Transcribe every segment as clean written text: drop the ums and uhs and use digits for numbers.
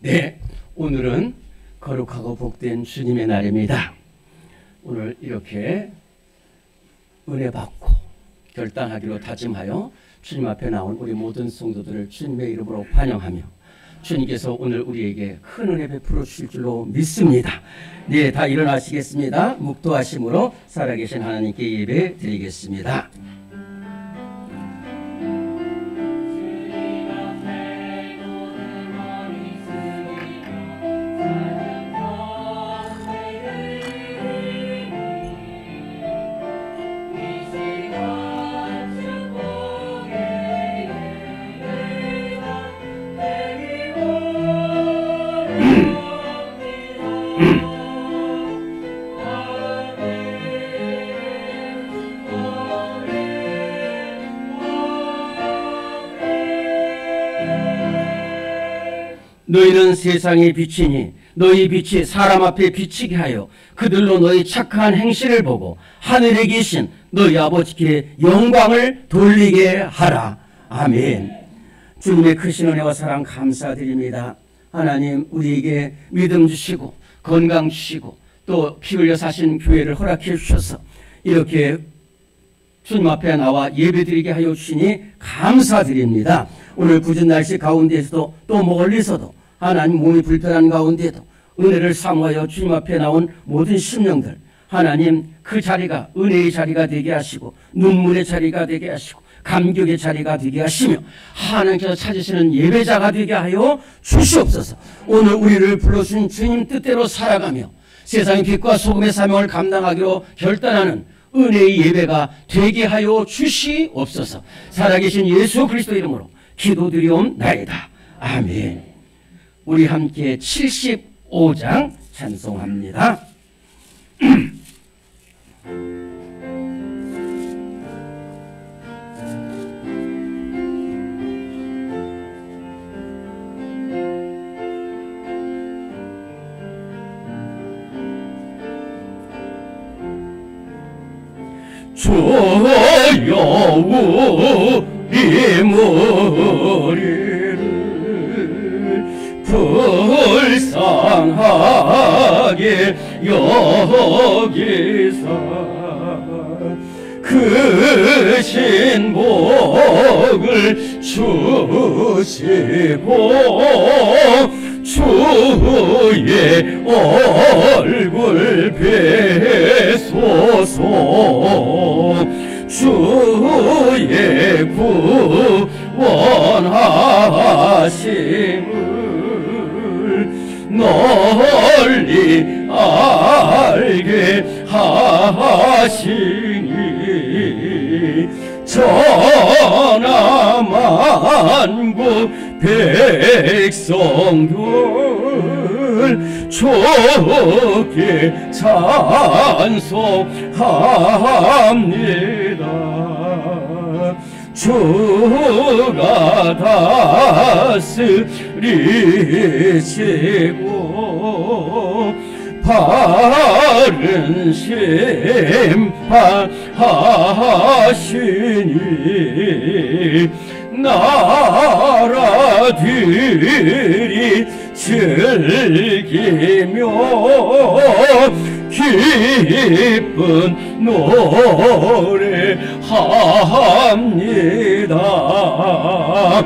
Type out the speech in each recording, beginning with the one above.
네, 오늘은 거룩하고 복된 주님의 날입니다. 오늘 이렇게 은혜 받고 결단하기로 다짐하여 주님 앞에 나온 우리 모든 성도들을 주님의 이름으로 환영하며 주님께서 오늘 우리에게 큰 은혜 베풀어 주실 줄로 믿습니다. 네, 다 일어나시겠습니다. 묵도하심으로 살아계신 하나님께 예배 드리겠습니다. 너희는 세상의 빛이니 너희 빛이 사람 앞에 비치게 하여 그들로 너희 착한 행실을 보고 하늘에 계신 너희 아버지께 영광을 돌리게 하라. 아멘. 주님의 크신 은혜와 사랑 감사드립니다. 하나님, 우리에게 믿음 주시고 건강 주시고 또 피 흘려 사신 교회를 허락해 주셔서 이렇게 주님 앞에 나와 예배드리게 하여 주시니 감사드립니다. 오늘 굳은 날씨 가운데에서도 또 멀리서도 하나님 몸이 불편한 가운데도 은혜를 사모하여 주님 앞에 나온 모든 심령들, 하나님 그 자리가 은혜의 자리가 되게 하시고 눈물의 자리가 되게 하시고 감격의 자리가 되게 하시며 하나님께서 찾으시는 예배자가 되게 하여 주시옵소서. 오늘 우리를 불러주신 주님 뜻대로 살아가며 세상의 빛과 소금의 사명을 감당하기로 결단하는 은혜의 예배가 되게 하여 주시옵소서. 살아계신 예수 그리스도 이름으로 기도드리옵나이다. 아멘. 우리 함께 75장 찬송합니다. 주여 우리 머리를 불쌍하게 여기사 그 신복을 주시고 주의 얼굴 뵈소서. 주의 구원하심을 널리 알게 하시니 전하 만국 백성들 주께 찬송합니다. 주가 다스리시고 바른 심판하시니 나라들이 즐기며 기쁜 노래합니다.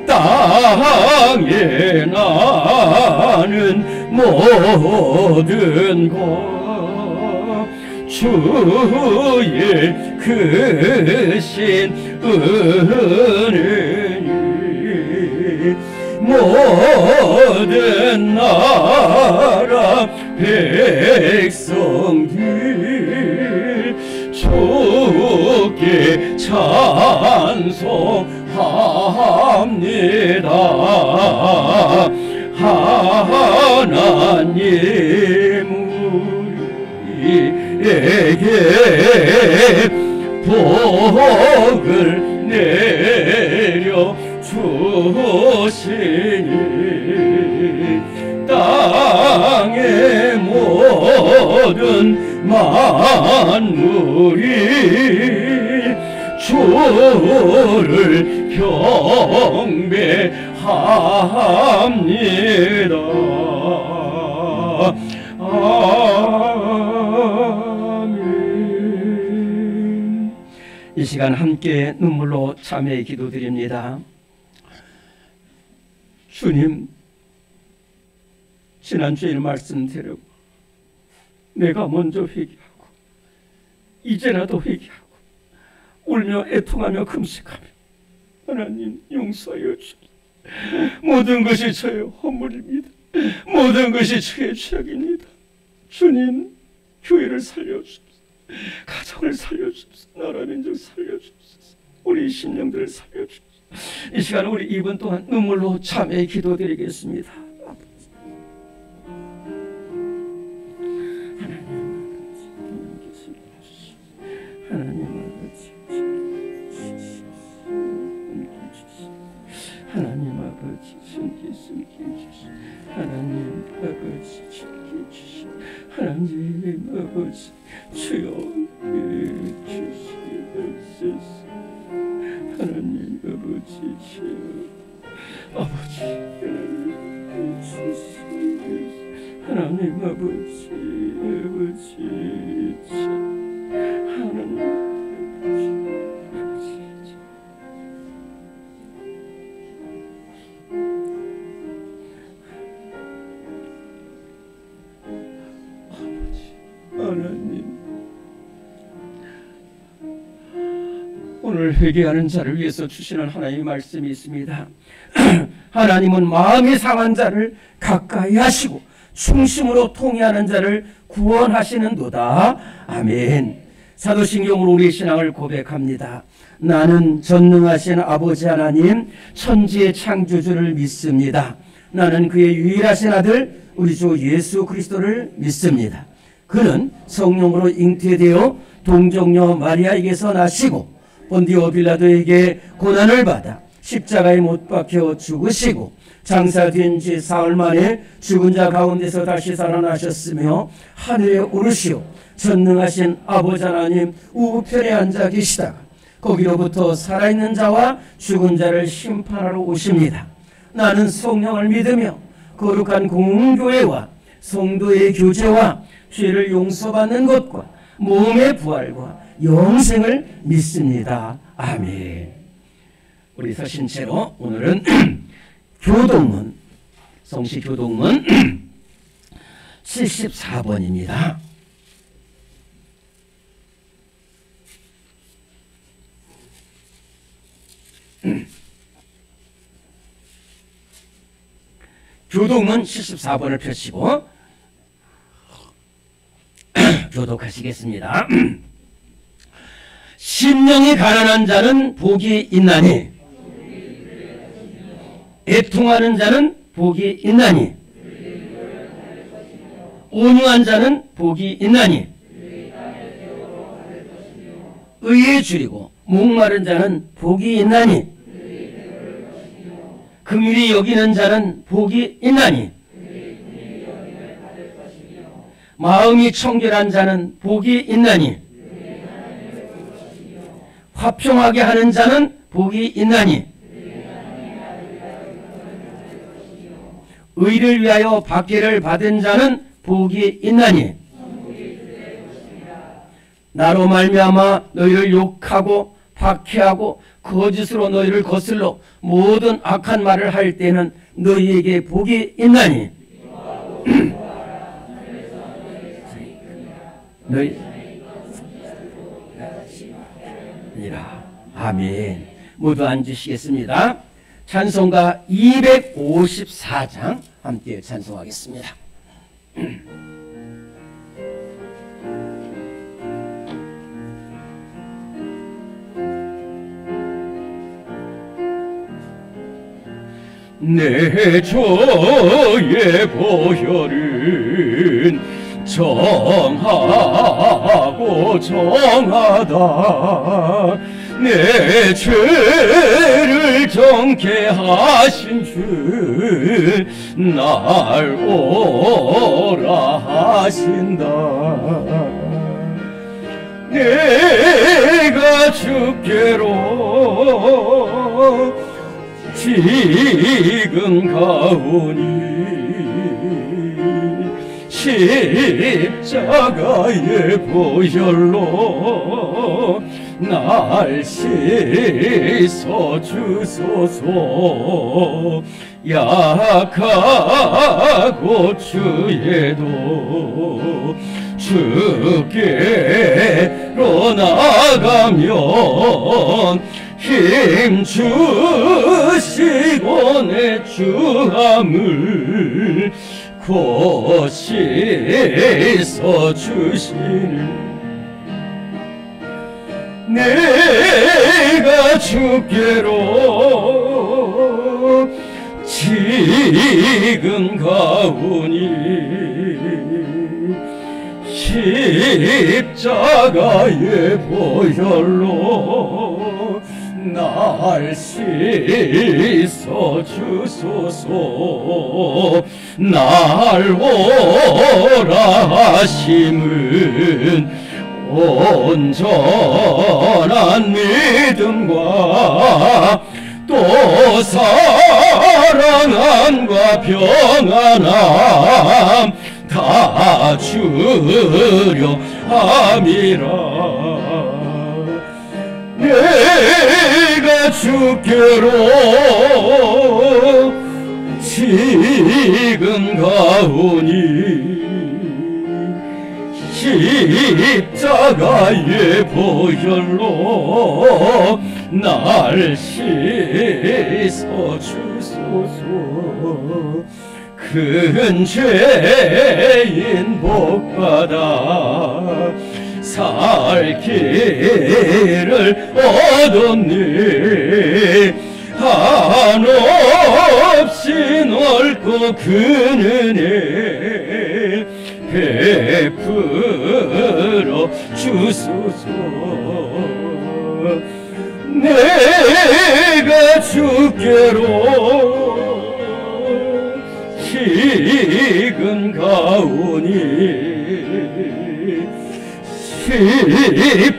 땅에 나는 모든 것 주의 크신 은혜니 모든 나라 백성들 주께 찬송합니다. 하나님 우리에게 복을 내려 주시니 땅의 모든 만물이 주를 경배하리로다. 합니다. 아멘. 이 시간 함께 눈물로 참회의 기도드립니다. 주님, 지난주에 말씀드리고 내가 먼저 회개하고 이제라도 회개하고 울며 애통하며 금식하며 하나님 용서하여 주옵소서. 모든 것이 저의 허물입니다. 모든 것이 주의 죄악입니다. 주님, 교회를 살려주옵소서. 가정을 살려주옵소서. 나라 민족 살려주옵소서. 우리 심령들을 살려주옵소서. 이 시간 우리 2분 동안 눈물로 참회의 기도드리겠습니다. 하나님 아버지, 하나님 아버지, 숨기 주시. 하나님 아버지, 숨기 주시. 하나님 아버지, 주여 주시옵소서. 하나님 아버지, 주여 아버지, 하나님 주시옵소서. 하나님 아버지, 아버지, 하나님 하나님, 오늘 회개하는 자를 위해서 주시는 하나님의 말씀이 있습니다. 하나님은 마음이 상한 자를 가까이 하시고 충심으로 통회하는 자를 구원하시는도다. 아멘. 사도신경으로 우리의 신앙을 고백합니다. 나는 전능하신 아버지 하나님 천지의 창조주를 믿습니다. 나는 그의 유일하신 아들 우리 주 예수 그리스도를 믿습니다. 그는 성령으로 잉태되어 동정녀 마리아에게서 나시고 본디오 빌라도에게 고난을 받아 십자가에 못 박혀 죽으시고 장사된 지 사흘 만에 죽은 자 가운데서 다시 살아나셨으며 하늘에 오르시오 전능하신 아버지 하나님 우편에 앉아 계시다가 거기로부터 살아있는 자와 죽은 자를 심판하러 오십니다. 나는 성령을 믿으며 거룩한 공교회와 성도의 교제와 죄를 용서받는 것과 몸의 부활과 영생을 믿습니다. 아멘. 우리 서신 채로 오늘은 교동문, 성시 교동문 74번입니다. 교동문 74번을 펴시고 교독하시겠습니다. 심령이 가난한 자는 복이 있나니 애통하는 자는 복이 있나니 온유한 자는 복이 있나니 의에 줄이고 목마른 자는 복이 있나니 긍휼히 여기는 자는 복이 있나니 마음이 청결한 자는 복이 있나니 화평하게 하는 자는 복이 있나니 의를 위하여 박해를 받은 자는 복이 있나니 나로 말미암아 너희를 욕하고 박해하고 거짓으로 너희를 거슬러 모든 악한 말을 할 때는 너희에게 복이 있나니 너희 아멘. 모두 앉으시겠습니다. 찬송가 254장 함께 찬송하겠습니다. 내 저의 보혈은 정하고 정하다. 내 죄를 정케 하신 주 날 오라 하신다. 내가 주께로 지금 가오니 십자가의 보혈로 날 씻어 주소서. 약하고 주에도 주께로 나가면 힘 주시고 내 주함을 곧 씻어 주시는 내가 주께로 지금 가오니 십자가의 보혈로 날 씻어 주소서. 날 오라 하심은 온전한 믿음과 또 사랑함과 평안함 다 주려 함이라. 내가 주께로 지금 가오니 십자가의 보혈로 날 씻어 주소서. 큰 죄인 복받아 살 길을 얻었네. 한없이 넓고 큰 은혜 베풀어 주소서. 내가 주께로 지금 가오니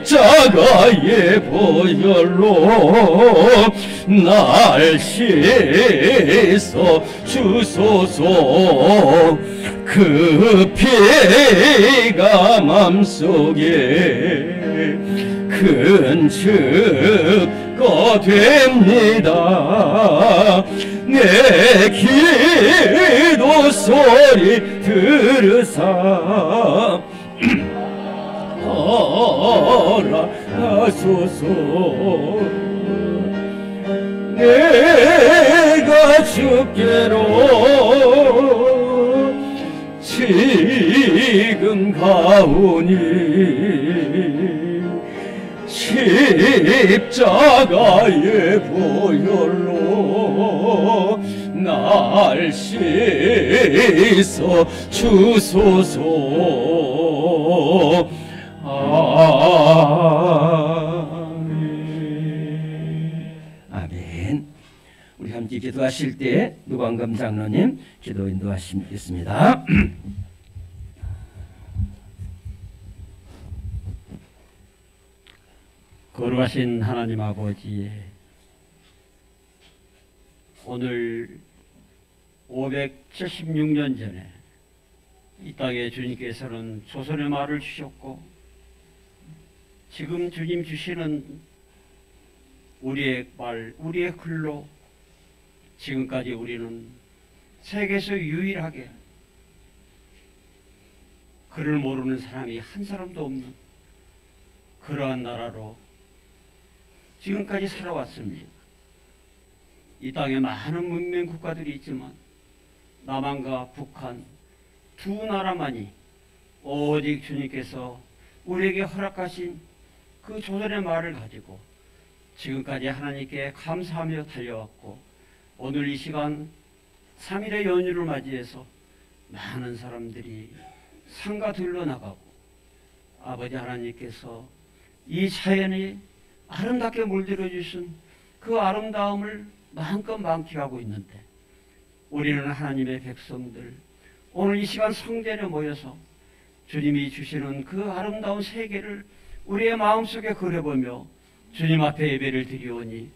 십자가의 보혈로 날 씻어 주소서. 그 피가 맘속에 큰 증거 됩니다. 내 기도 소리 들으사 허락하소서. 내가 주께로 지금 가오니 십자가의 보혈로 날 씻어 주소서. 아멘. 우리 함께 기도하실 때 노광금 장로님 기도 인도하시겠습니다. 거룩하신 하나님 아버지, 오늘 576년 전에 이 땅에 주님께서는 조선의 말을 주셨고, 지금 주님 주시는 우리의 말, 우리의 글로 지금까지 우리는 세계에서 유일하게 글을 모르는 사람이 한 사람도 없는 그러한 나라로 지금까지 살아왔습니다. 이 땅에 많은 문명 국가들이 있지만 남한과 북한 두 나라만이 오직 주님께서 우리에게 허락하신 그 조선의 말을 가지고 지금까지 하나님께 감사하며 달려왔고, 오늘 이 시간 3일의 연휴를 맞이해서 많은 사람들이 상가 들러 나가고, 아버지 하나님께서 이 자연이 아름답게 물들여 주신 그 아름다움을 마음껏 만끽하고 있는데, 우리는 하나님의 백성들 오늘 이 시간 성전에 모여서 주님이 주시는 그 아름다운 세계를 우리의 마음속에 그려보며 주님 앞에 예배를 드리오니,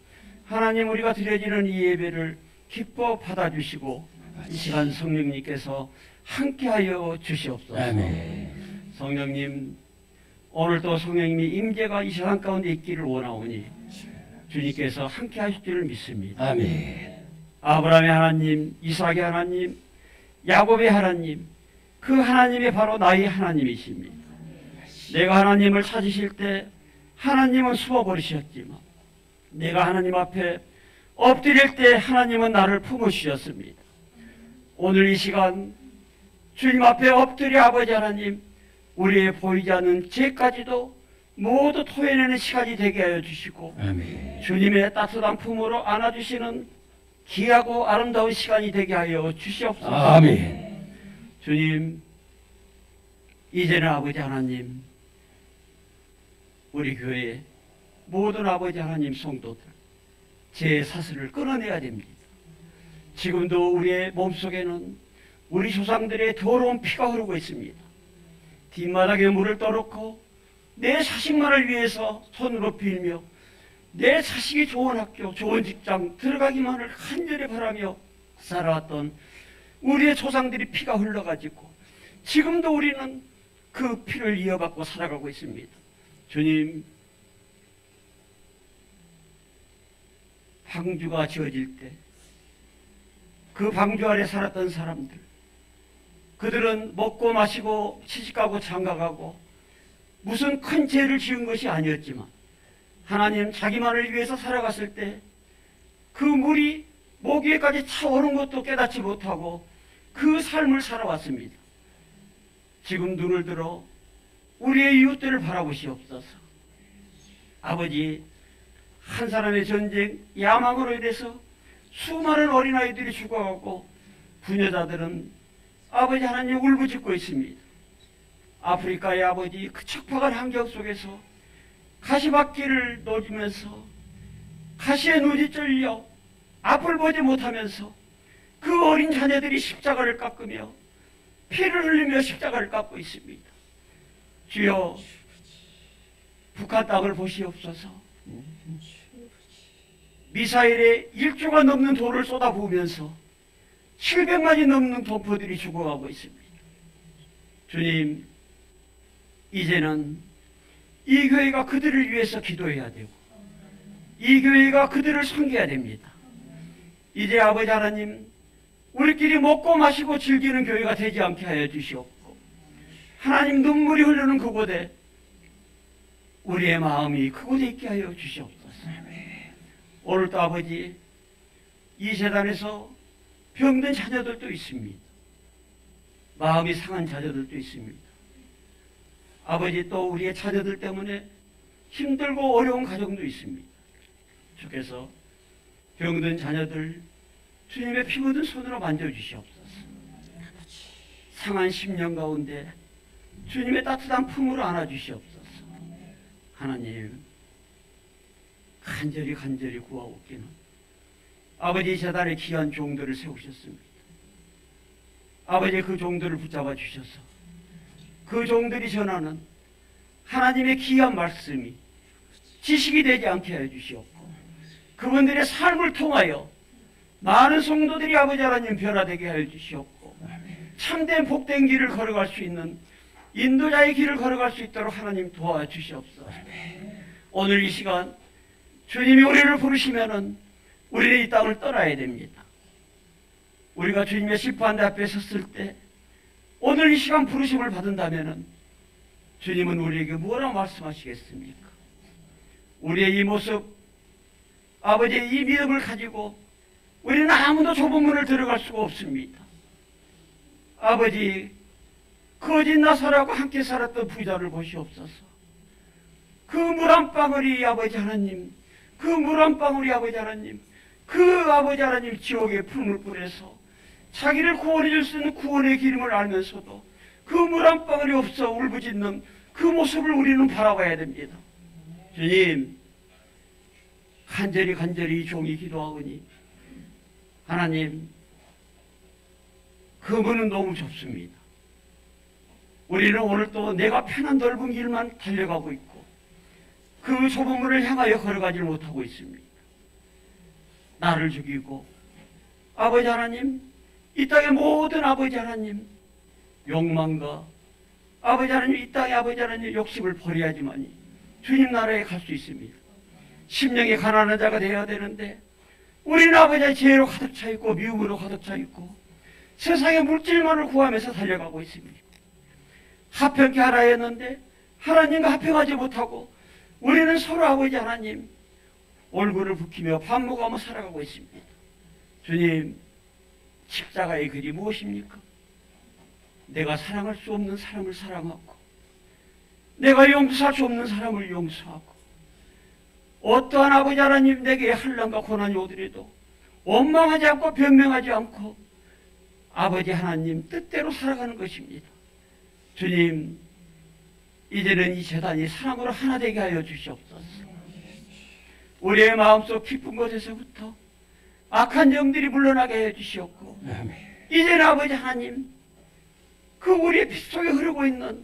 하나님, 우리가 드려지는 이 예배를 기뻐 받아주시고 이 시간 성령님께서 함께하여 주시옵소서. 아멘. 성령님, 오늘도 성령님이 임재가 이 세상 가운데 있기를 원하오니 주님께서 함께하실 줄을 믿습니다. 아멘. 아브라함의 하나님, 이삭의 하나님, 야곱의 하나님, 그 하나님이 바로 나의 하나님이십니다. 내가 하나님을 찾으실 때 하나님은 숨어버리셨지만 내가 하나님 앞에 엎드릴 때 하나님은 나를 품으셨습니다. 오늘 이 시간 주님 앞에 엎드려 아버지 하나님, 우리의 보이지 않는 죄까지도 모두 토해내는 시간이 되게 하여 주시고 아멘. 주님의 따뜻한 품으로 안아주시는 귀하고 아름다운 시간이 되게 하여 주시옵소서. 아멘. 주님, 이제는 아버지 하나님, 우리 교회 모든 아버지 하나님 성도들 제 사슬을 끊어내야 됩니다. 지금도 우리의 몸속에는 우리 조상들의 더러운 피가 흐르고 있습니다. 뒷마당에 물을 떠놓고 내 자식만을 위해서 손으로 빌며 내 자식이 좋은 학교, 좋은 직장 들어가기만을 간절히 바라며 살아왔던 우리의 조상들이 피가 흘러가지고 지금도 우리는 그 피를 이어받고 살아가고 있습니다. 주님, 방주가 지어질 때 그 방주 아래 살았던 사람들, 그들은 먹고 마시고 시집가고 장가가고 무슨 큰 죄를 지은 것이 아니었지만 하나님, 자기만을 위해서 살아갔을 때 그 물이 목 위에까지 차오른 것도 깨닫지 못하고 그 삶을 살아왔습니다. 지금 눈을 들어 우리의 이웃들을 바라보시옵소서. 아버지, 한 사람의 전쟁, 야망으로 인해서 수많은 어린아이들이 죽어가고 부녀자들은 아버지 하나님 울부짖고 있습니다. 아프리카의 아버지, 그 척박한 환경 속에서 가시밭길을 놓으면서 가시에 눈이 찔려 앞을 보지 못하면서 그 어린 자녀들이 십자가를 깎으며 피를 흘리며 십자가를 깎고 있습니다. 주여, 북한 땅을 보시옵소서. 미사일에 1조가 넘는 돌을 쏟아부으면서 700만이 넘는 동포들이 죽어가고 있습니다. 주님, 이제는 이 교회가 그들을 위해서 기도해야 되고 이 교회가 그들을 섬겨야 됩니다. 이제 아버지 하나님, 우리끼리 먹고 마시고 즐기는 교회가 되지 않게 하여 주시옵고 하나님, 눈물이 흐르는 그곳에 우리의 마음이 그곳에 있게 하여 주시옵소서. 오늘도 아버지, 이 재단에서 병든 자녀들도 있습니다. 마음이 상한 자녀들도 있습니다. 아버지, 또 우리의 자녀들 때문에 힘들고 어려운 가정도 있습니다. 주께서 병든 자녀들 주님의 피 묻은 손으로 만져주시옵소서. 상한 심령 가운데 주님의 따뜻한 품으로 안아주시옵소서. 하나님, 간절히 구하옵기는 아버지, 재단에 귀한 종들을 세우셨습니다. 아버지, 그 종들을 붙잡아 주셔서 그 종들이 전하는 하나님의 귀한 말씀이 지식이 되지 않게 하여 주시옵고 그분들의 삶을 통하여 많은 성도들이 아버지 하나님 변화되게 하여 주시옵고 참된 복된 길을 걸어갈 수 있는 인도자의 길을 걸어갈 수 있도록 하나님 도와주시옵소서. 오늘 이 시간 주님이 우리를 부르시면은 우리는 이 땅을 떠나야 됩니다. 우리가 주님의 심판대 앞에 섰을 때 오늘 이 시간 부르심을 받은다면은 주님은 우리에게 뭐라고 말씀하시겠습니까? 우리의 이 모습, 아버지의 이 믿음을 가지고 우리는 아무도 좁은 문을 들어갈 수가 없습니다. 아버지, 거짓 나사라고 함께 살았던 부자를 보시옵소서. 그 물 한 방울이 아버지 하나님, 그 물 한 방울이 아버지 하나님, 그 아버지 하나님 지옥의 품을 뿌려서 자기를 구원해 줄 수 있는 구원의 기름을 알면서도 그 물 한 방울이 없어 울부짖는 그 모습을 우리는 바라봐야 됩니다. 주님, 간절히 이 종이 기도하오니 하나님, 그 문은 너무 좁습니다. 우리는 오늘 또 내가 편한 넓은 길만 달려가고 있고 그 좁은 문을 향하여 걸어가지 못하고 있습니다. 나를 죽이고 아버지 하나님 이 땅의 모든 아버지 하나님 욕망과 아버지 하나님 이 땅의 아버지 하나님 욕심을 버려야지만이 주님 나라에 갈 수 있습니다. 심령이 가난한 자가 되어야 되는데 우리는 아버지의 죄로 가득 차 있고 미움으로 가득 차 있고 세상의 물질만을 구하면서 달려가고 있습니다. 합평케 하라 했는데 하나님과 합평하지 못하고 우리는 서로 아버지 하나님 얼굴을 붉히며 반목하며 살아가고 있습니다. 주님, 십자가의 길이 무엇입니까? 내가 사랑할 수 없는 사람을 사랑하고 내가 용서할 수 없는 사람을 용서하고 어떠한 아버지 하나님 내게 환난과 고난이 오더라도 원망하지 않고 변명하지 않고 아버지 하나님 뜻대로 살아가는 것입니다. 주님, 이제는 이 재단이 사랑으로 하나 되게 하여 주시옵소서. 우리의 마음속 깊은 곳에서부터 악한 영들이 물러나게 해 주시옵고 이제는 아버지 하나님 그 우리의 피 속에 흐르고 있는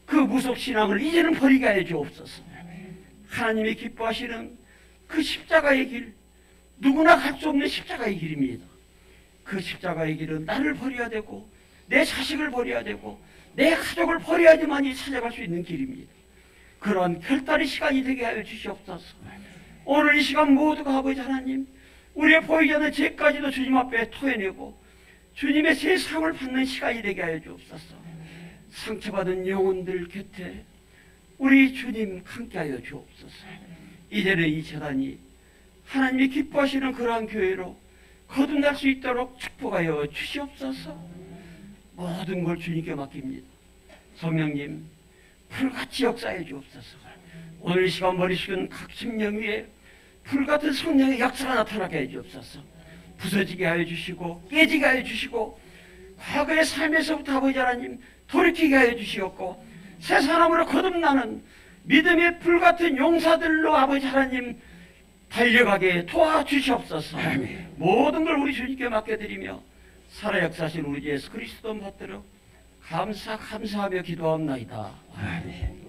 그 무속신앙을 이제는 버리게 해 주옵소서. 하나님이 기뻐하시는 그 십자가의 길, 누구나 갈 수 없는 십자가의 길입니다. 그 십자가의 길은 나를 버려야 되고 내 자식을 버려야 되고 내 가족을 버려야지만이 찾아갈 수 있는 길입니다. 그런 결단의 시간이 되게 하여 주시옵소서. 오늘 이 시간 모두가 아버지 하나님 우리의 보이지 않는 죄까지도 주님 앞에 토해내고 주님의 세상을 받는 시간이 되게 하여 주옵소서. 상처받은 영혼들 곁에 우리 주님 함께하여 주옵소서. 이제는 이 재단이 하나님이 기뻐하시는 그러한 교회로 거듭날 수 있도록 축복하여 주시옵소서. 모든 걸 주님께 맡깁니다. 성령님 불같이 역사해 주옵소서. 오늘 이 시간 머리 숙인 각 심령 위에 불같은 성령의 역사가 나타나게 해 주옵소서. 부서지게 하여 주시고 깨지게 하여 주시고 과거의 삶에서부터 아버지 하나님 돌이키게 하여 주시옵고 새 사람으로 거듭나는 믿음의 불같은 용사들로 아버지 하나님 달려가게 도와주시옵소서. 모든 걸 우리 주님께 맡겨드리며 살아 역사하신 우리 주 예수 그리스도 받들어 감사하며 기도하옵나이다. 아멘.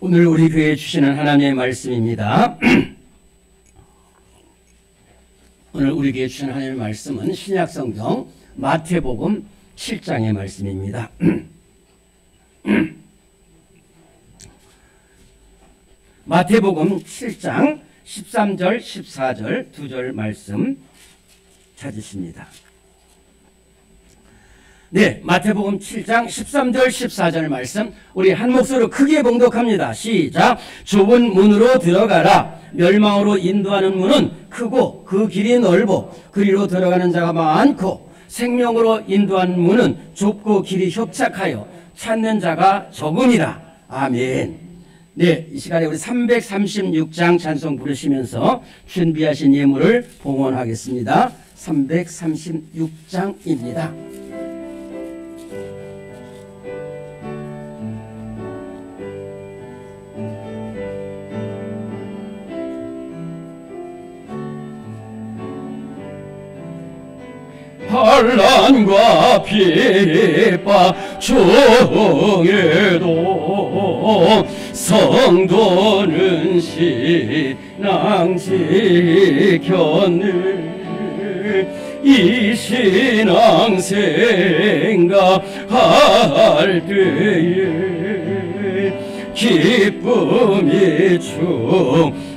오늘 우리 교회에 주시는 하나님의 말씀입니다. 오늘 우리 교회에 주시는 하나님의 말씀은 신약성경 마태복음 7장의 말씀입니다. 마태복음 7장 13절 14절 두 절 말씀 찾으십니다. 네, 마태복음 7장 13절 14절 말씀 우리 한 목소리로 크게 봉독합니다. 시작. 좁은 문으로 들어가라. 멸망으로 인도하는 문은 크고 그 길이 넓고 그리로 들어가는 자가 많고 생명으로 인도하는 문은 좁고 길이 협착하여 찾는 자가 적음이라. 아멘. 네, 이 시간에 우리 336장 찬송 부르시면서 준비하신 예물을 봉헌하겠습니다. 336장입니다. 환난과 핍박 중에도 성도는 신앙 지켰네. 이 신앙 생각할 때에 기쁨이 충만하도다.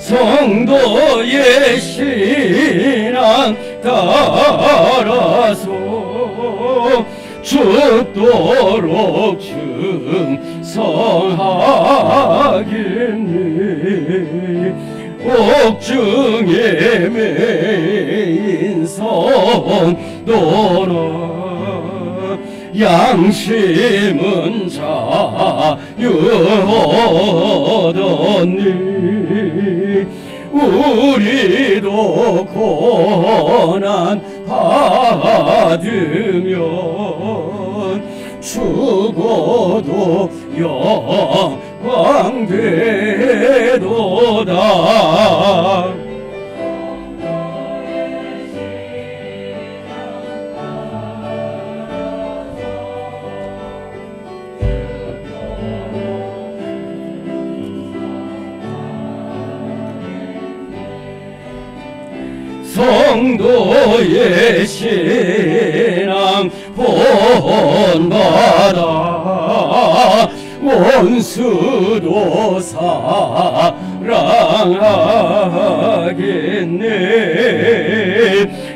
성도의 신앙 따라서 죽도록 충성하겠네. 옥중에 매인 성 양심은 자유하더니 우리도 고난 받으면 죽어도 영광 되도다. 성도의 신앙 본받아 원수도 사랑하겠네.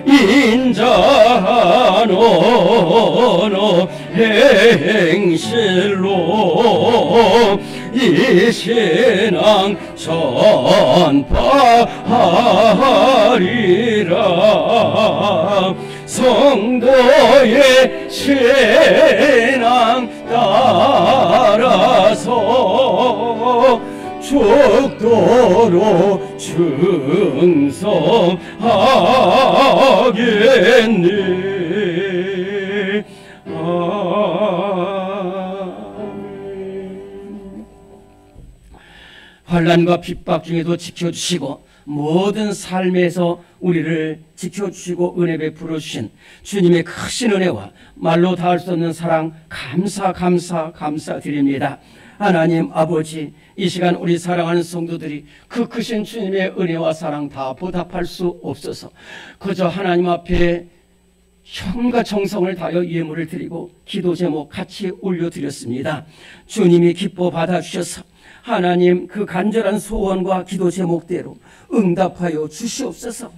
인자한 언어 행실로 이 신앙 전파하리라. 성도의 신앙 따라서 죽도록 충성하겠네. 환난과 핍박 중에도 지켜주시고 모든 삶에서 우리를 지켜주시고 은혜 베풀어 주신 주님의 크신 은혜와 말로 다 할 수 없는 사랑 감사드립니다. 하나님 아버지, 이 시간 우리 사랑하는 성도들이 그 크신 주님의 은혜와 사랑 다 보답할 수 없어서 그저 하나님 앞에 현과 정성을 다하여 예물을 드리고 기도 제목 같이 올려드렸습니다. 주님이 기뻐 받아주셔서 하나님 그 간절한 소원과 기도 제목대로 응답하여 주시옵소서.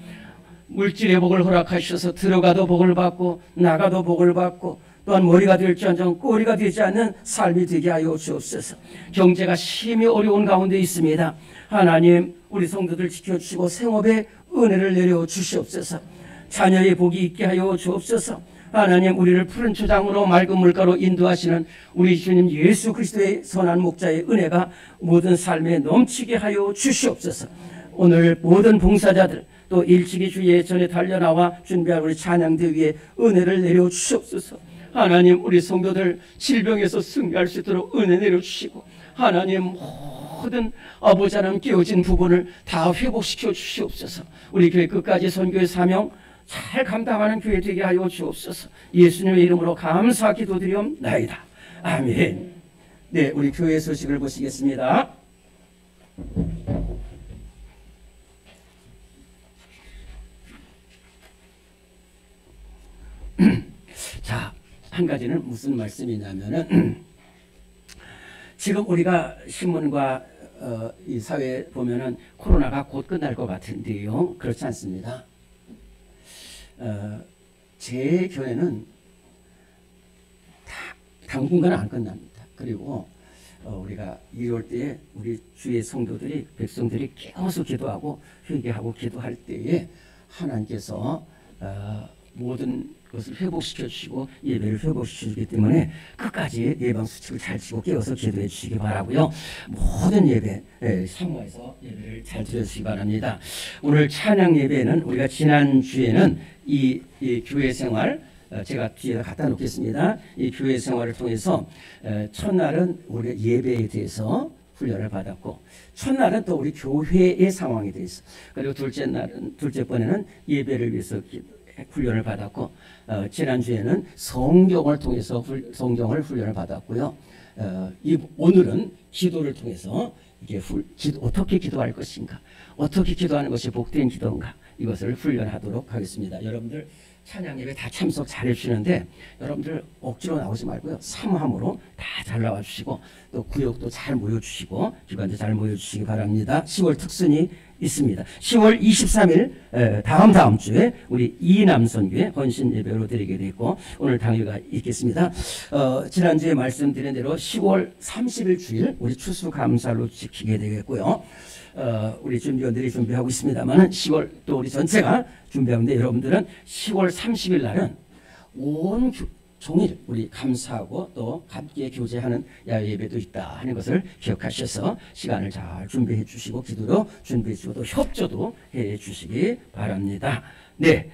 물질의 복을 허락하셔서 들어가도 복을 받고 나가도 복을 받고 또한 머리가 될지언정 꼬리가 되지 않는 삶이 되게 하여 주옵소서. 경제가 심히 어려운 가운데 있습니다. 하나님 우리 성도들 지켜주시고 생업에 은혜를 내려 주시옵소서. 자녀의 복이 있게 하여 주옵소서. 하나님 우리를 푸른 초장으로 맑은 물가로 인도하시는 우리 주님 예수 그리스도의 선한 목자의 은혜가 모든 삶에 넘치게 하여 주시옵소서. 오늘 모든 봉사자들 또 일찍이 주의 전에 달려나와 준비할 우리 찬양대 위에 은혜를 내려 주시옵소서. 하나님 우리 성도들 질병에서 승리할 수 있도록 은혜 내려 주시고 하나님 모든 아버지 하나님 깨어진 부분을 다 회복시켜 주시옵소서. 우리 교회 끝까지 선교의 사명 잘 감당하는 교회 되게 하여 주옵소서. 예수님의 이름으로 감사 기도드리옵나이다. 아멘. 네, 우리 교회 소식을 보시겠습니다. 자, 한 가지는 무슨 말씀이냐면은 지금 우리가 신문과 이 사회에 보면은 코로나가 곧 끝날 것 같은데요. 그렇지 않습니다. 제 교회는 당분간은 안 끝납니다. 그리고 우리가 이럴 때에 우리 주의 성도들이 백성들이 깨어서 기도하고 회개하고 기도할 때에 하나님께서 모든 것을 회복시켜 주시고 예배를 회복시켜 주기 때문에 끝까지 예방 수칙을 잘 지키고 깨어서 기도해 주시기 바라고요. 모든 예배 사모해서 예배를 잘 드려주시기 바랍니다. 오늘 찬양 예배는 우리가 지난주에는 이 교회 생활 제가 뒤에다 갖다 놓겠습니다. 이 교회 생활을 통해서 첫날은 우리 예배에 대해서 훈련을 받았고 첫날은 또 우리 교회의 상황에 대해서 그리고 둘째 번에는 예배를 위해서 훈련을 받았고 지난주에는 성경을 통해서 성경을 훈련을 받았고요. 오늘은 기도를 통해서 이게 어떻게 기도할 것인가, 어떻게 기도하는 것이 복된 기도인가 이것을 훈련하도록 하겠습니다. 여러분들 찬양 예배 다 참석 잘 해주시는데 여러분들 억지로 나오지 말고요. 사모함으로 다 잘 나와주시고 또 구역도 잘 모여주시고 기관도 잘 모여주시기 바랍니다. 10월 특순이 있습니다. 10월 23일 다음 주에 우리 이남선교회 헌신 예배로 드리게 되고 오늘 당일가 있겠습니다. 지난주에 말씀드린 대로 10월 30일 주일 우리 추수감사로 지키게 되겠고요. 우리 준비원들이 준비하고 있습니다만 10월 또 우리 전체가 준비하는데 여러분들은 10월 30일 날은 온 종일 우리 감사하고 또 함께 교제하는 야외 예배도 있다 하는 것을 기억하셔서 시간을 잘 준비해 주시고 기도로 준비해 주시고 또 협조도 해 주시기 바랍니다. 네,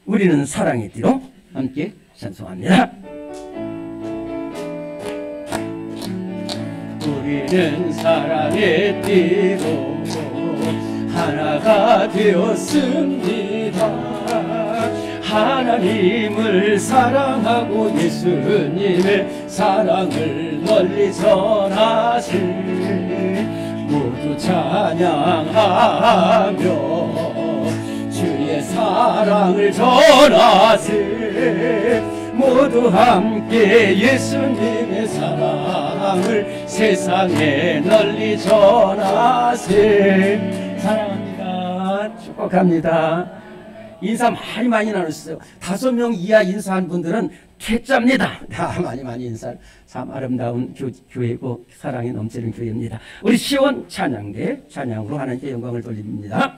우리는 사랑의 띠로 함께 찬송합니다. 우리는 사랑의 띠로 하나가 되었습니다. 하나님을 사랑하고 예수님의 사랑을 널리 전하세. 모두 찬양하며 주의 사랑을 전하세. 모두 함께 예수님의 사랑을 세상에 널리 전하세. 사랑합니다. 축복합니다. 인사 많이 나눴어요. 5명 이하 인사한 분들은 퇴짜입니다. 많이 인사. 참 아름다운 교회고 사랑이 넘치는 교회입니다. 우리 시온 찬양대 찬양으로 하나님께 영광을 돌립니다.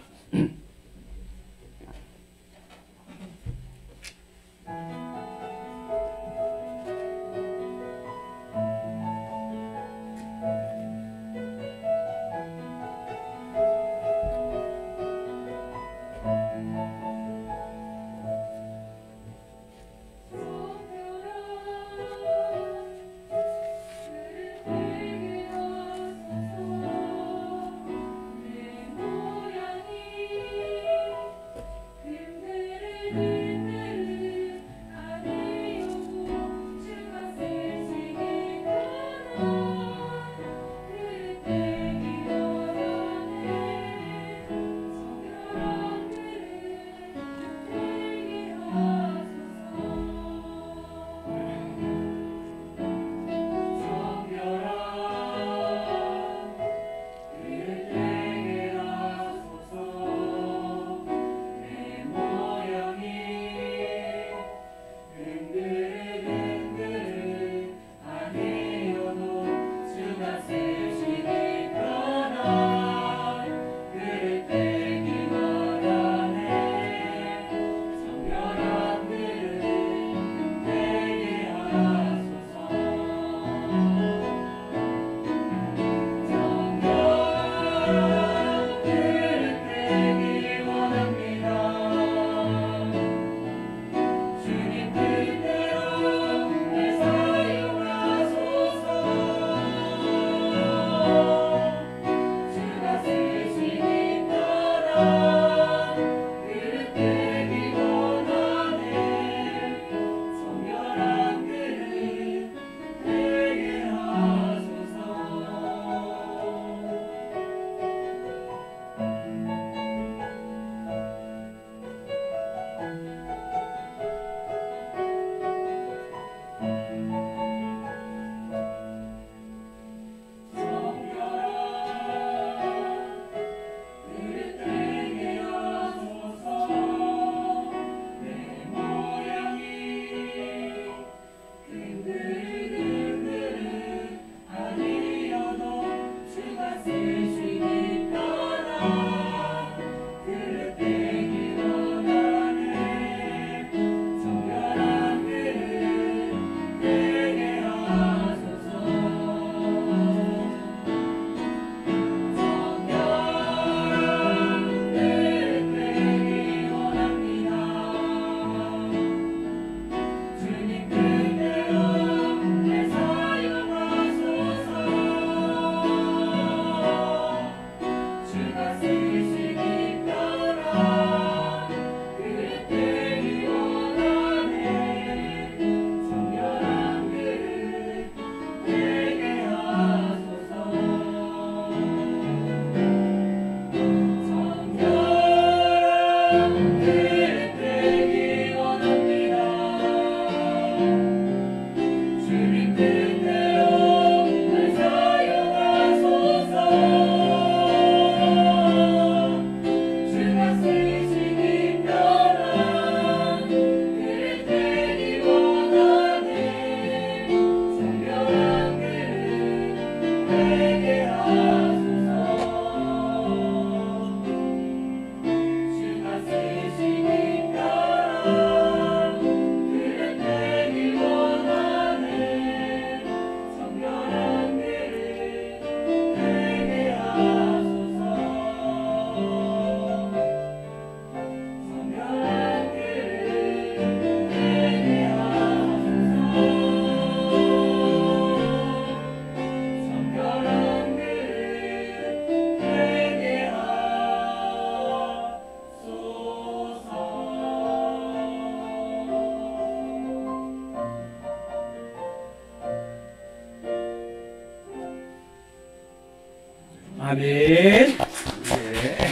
아멘. 네.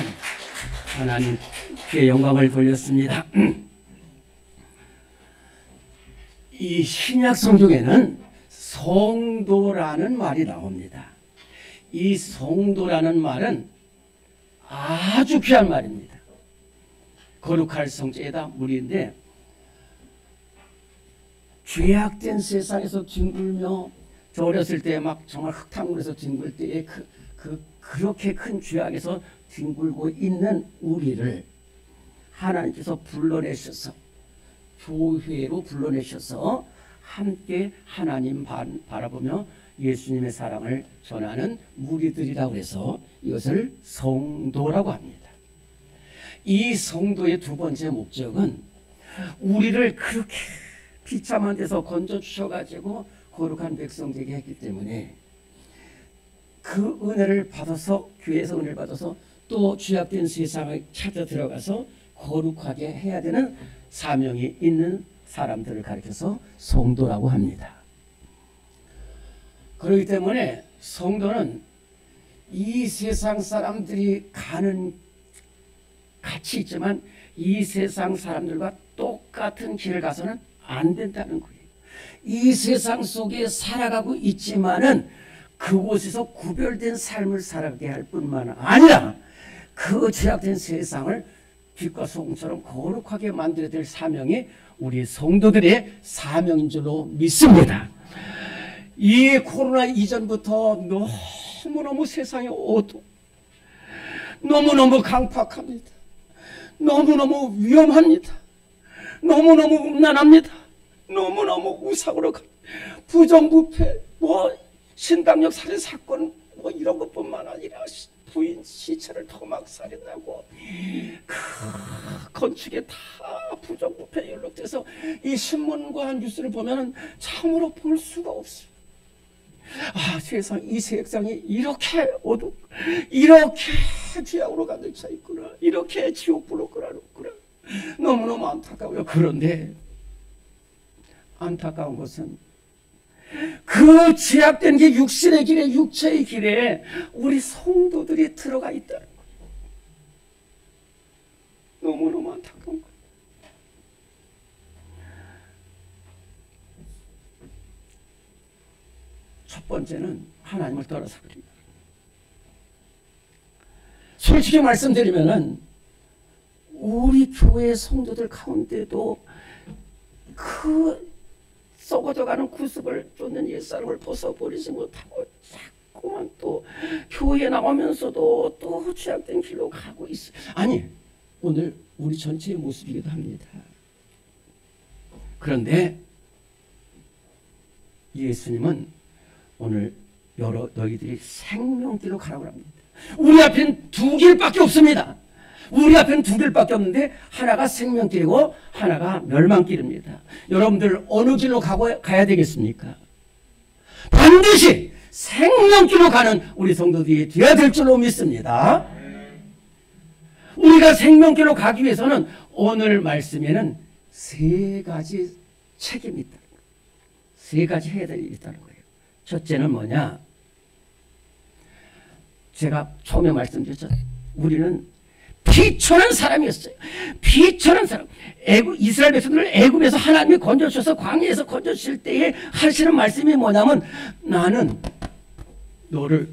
하나님께 영광을 돌렸습니다. 이 신약 성경에는 성도라는 말이 나옵니다. 이 성도라는 말은 아주 귀한 말입니다. 거룩할 성자이다 무리인데, 죄악된 세상에서 뒹굴며, 저 어렸을 때 막 정말 흙탕물에서 뒹굴 때에 그렇게 큰 죄악에서 뒹굴고 있는 우리를 하나님께서 불러내셔서, 교회로 불러내셔서 함께 하나님 바라보며 예수님의 사랑을 전하는 무리들이라고 해서 이것을 성도라고 합니다. 이 성도의 두 번째 목적은 우리를 그렇게 비참한 데서 건져주셔가지고 거룩한 백성 되게 했기 때문에 그 은혜를 받아서, 교회에서 은혜를 받아서 또 죄악된 세상에 찾아 들어가서 거룩하게 해야 되는 사명이 있는 사람들을 가리켜서 성도라고 합니다. 그렇기 때문에 성도는 이 세상 사람들이 가는 같이 있지만 이 세상 사람들과 똑같은 길을 가서는 안 된다는 거예요. 이 세상 속에 살아가고 있지만은 그곳에서 구별된 삶을 살아가게 할 뿐만 아니라 그 죄악된 세상을 빛과 소금처럼 거룩하게 만들어야 될 사명이 우리 성도들의 사명인 줄로 믿습니다. 이 코로나 이전부터 너무너무 세상이 너무너무 강팍합니다. 너무너무 위험합니다. 너무너무 음란합니다. 너무너무 우상으로 부정부패, 신당역 살인 사건 이런 것뿐만 아니라 부인 시체를 토막살인하고 건축에 다 부정부패 연락돼서 이 신문과 뉴스를 보면은 참으로 볼 수가 없어요. 아, 세상, 이 세상이 이렇게 이렇게 죄악으로 가득 차 있구나, 이렇게 지옥불로 끌어놓구나. 너무너무 안타까워요. 그런데 안타까운 것은 그 죄악된 게 육신의 길에, 육체의 길에 우리 성도들이 들어가 있다는 거예요. 너무너무 안타까운 거예요. 첫 번째는 하나님을 떠나서 그립니다. 솔직히 말씀드리면은 우리 교회 성도들 가운데도 그 썩어져가는 구습을 쫓는 옛사람을 벗어버리지 못하고 자꾸만 또 교회에 나오면서도 또 죄악된 길로 가고 있어요. 아니, 오늘 우리 전체의 모습이기도 합니다. 그런데 예수님은 오늘 너희들이 생명길로 가라고 합니다. 우리 앞엔 두 길밖에 없습니다. 우리 앞엔 두 길밖에 없는데 하나가 생명길이고 하나가 멸망길입니다. 여러분들 어느 길로 가야 되겠습니까? 반드시 생명길로 가는 우리 성도들이 되어야 될 줄로 믿습니다. 우리가 생명길로 가기 위해서는 오늘 말씀에는 세 가지 책임이 있다는 거예요. 세 가지 해야 될 일이 있다는 거예요. 첫째는 뭐냐? 제가 처음에 말씀드렸죠. 우리는 비천한 사람이었어요. 비천한 사람. 이스라엘 백성들을 애굽에서 하나님이 건져주셔서 광야에서 건져주실 때에 하시는 말씀이 뭐냐면, 나는 너를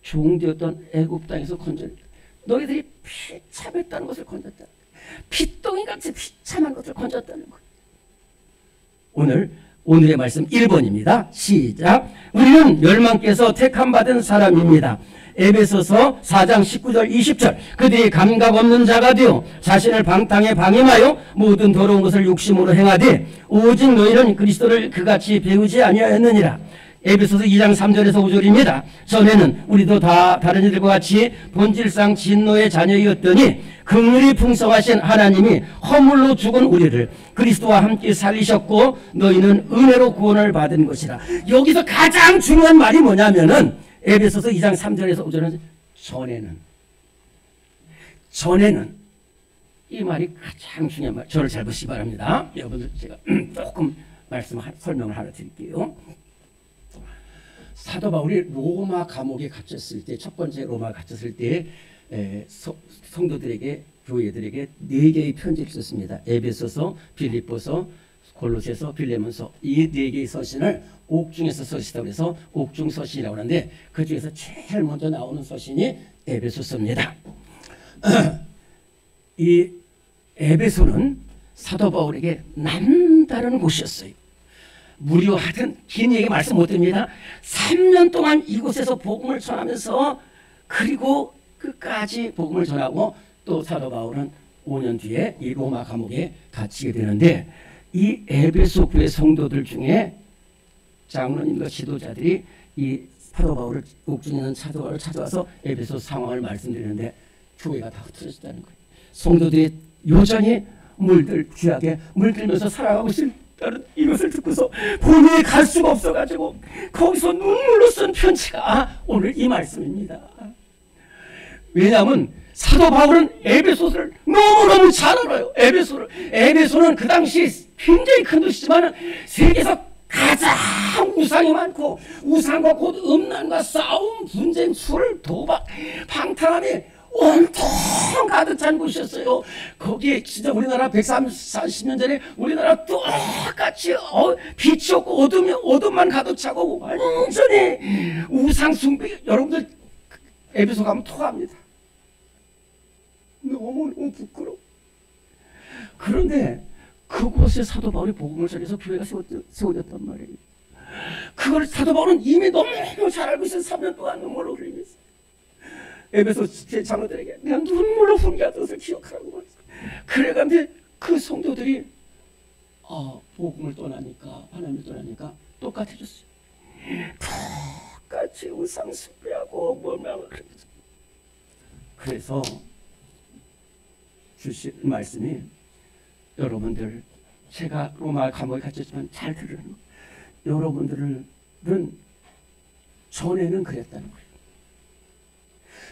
종되었던 애굽 땅에서 건져냈다. 너희들이 비참했다는 것을 건졌다. 피덩이같이 비참한 것을 건졌다는 거예요. 오늘의 말씀 1번입니다. 시작. 우리는 멸망께서 택함받은 사람입니다. 에베소서 4장 19절 20절. 그들이 감각 없는 자가 되어 자신을 방탕에 방임하여 모든 더러운 것을 욕심으로 행하되 오직 너희는 그리스도를 그같이 배우지 아니하였느니라. 에베소서 2장 3절에서 5절입니다. 전에는 우리도 다 다른 이들과 같이 본질상 진노의 자녀이었더니 긍휼이 풍성하신 하나님이 허물로 죽은 우리를 그리스도와 함께 살리셨고 너희는 은혜로 구원을 받은 것이라. 여기서 가장 중요한 말이 뭐냐면은 에베소서 2장 3절에서 5절은 전에는 이 말이 가장 중요한 말. 저를 잘 보시기 바랍니다. 여러분들 제가 조금 설명을 하나 드릴게요. 사도 바울이 로마 감옥에 갇혔을 때, 첫 번째 로마 갇혔을 때 성도들에게, 교회들에게 4개의 편지를 썼습니다. 에베소서, 빌립보서, 골로새서, 빌레몬서, 이 4개의 서신을 옥중에서 서시다고 해서 옥중 서신이라고 하는데, 그 중에서 제일 먼저 나오는 서신이 에베소서입니다. 이 에베소는 사도 바울에게 남다른 곳이었어요. 무려 하여튼 긴 얘기 말씀 못드립니다. 3년 동안 이곳에서 복음을 전하면서, 그리고 끝까지 복음을 전하고, 또 사도 바울은 5년 뒤에 이 로마 감옥에 갇히게 되는데, 이 에베소 교회 성도들 중에 장로님과 지도자들이 이 사도 바울을, 옥중에 있는 사도 바울을 찾아와서 에베소 상황을 말씀드리는데, 교회가 다 흩어졌다는 거예요. 성도들이 여전히 귀하게 물들면서 살아가고 있다는 이것을 듣고서 본인이 갈 수가 없어가지고 거기서 눈물로 쓴 편지가 오늘 이 말씀입니다. 왜냐하면 사도 바울은 에베소를 너무너무 잘 알아요. 에베소는 그 당시 굉장히 큰 도시지만 세계에서 가장 우상이 많고, 우상과 곧 음란과 싸움, 분쟁, 술, 도박, 방탕함이 온통 가득 찬 곳이었어요. 거기에 진짜 우리나라 130년 전에 우리나라 똑같이 빛이 없고 어둠만 가득 차고 완전히 우상 숭배. 여러분들 에베소 가면 토합니다. 너무너무 부끄러워. 그런데 그곳에 사도 바울이 복음을 전해서 교회가 세워졌단 말이에요. 그걸 사도 바울은 이미 너무 잘 알고 있어요. 3년 동안 눈물로 흘리면서 에베소 장로들에게 내가 눈물로 훈계하던 것을 기억하라고 말했어요. 그래가지고 그 성도들이 복음을 떠나니까, 하나님을 떠나니까 똑같아졌어요. 똑같이 우상 숭배하고 뭐냐고. 그래서 주신 말씀이, 여러분들, 제가 로마 감옥에 갇혔지만 잘 들으는 거, 여러분들은 전에는 그랬다는 거예요.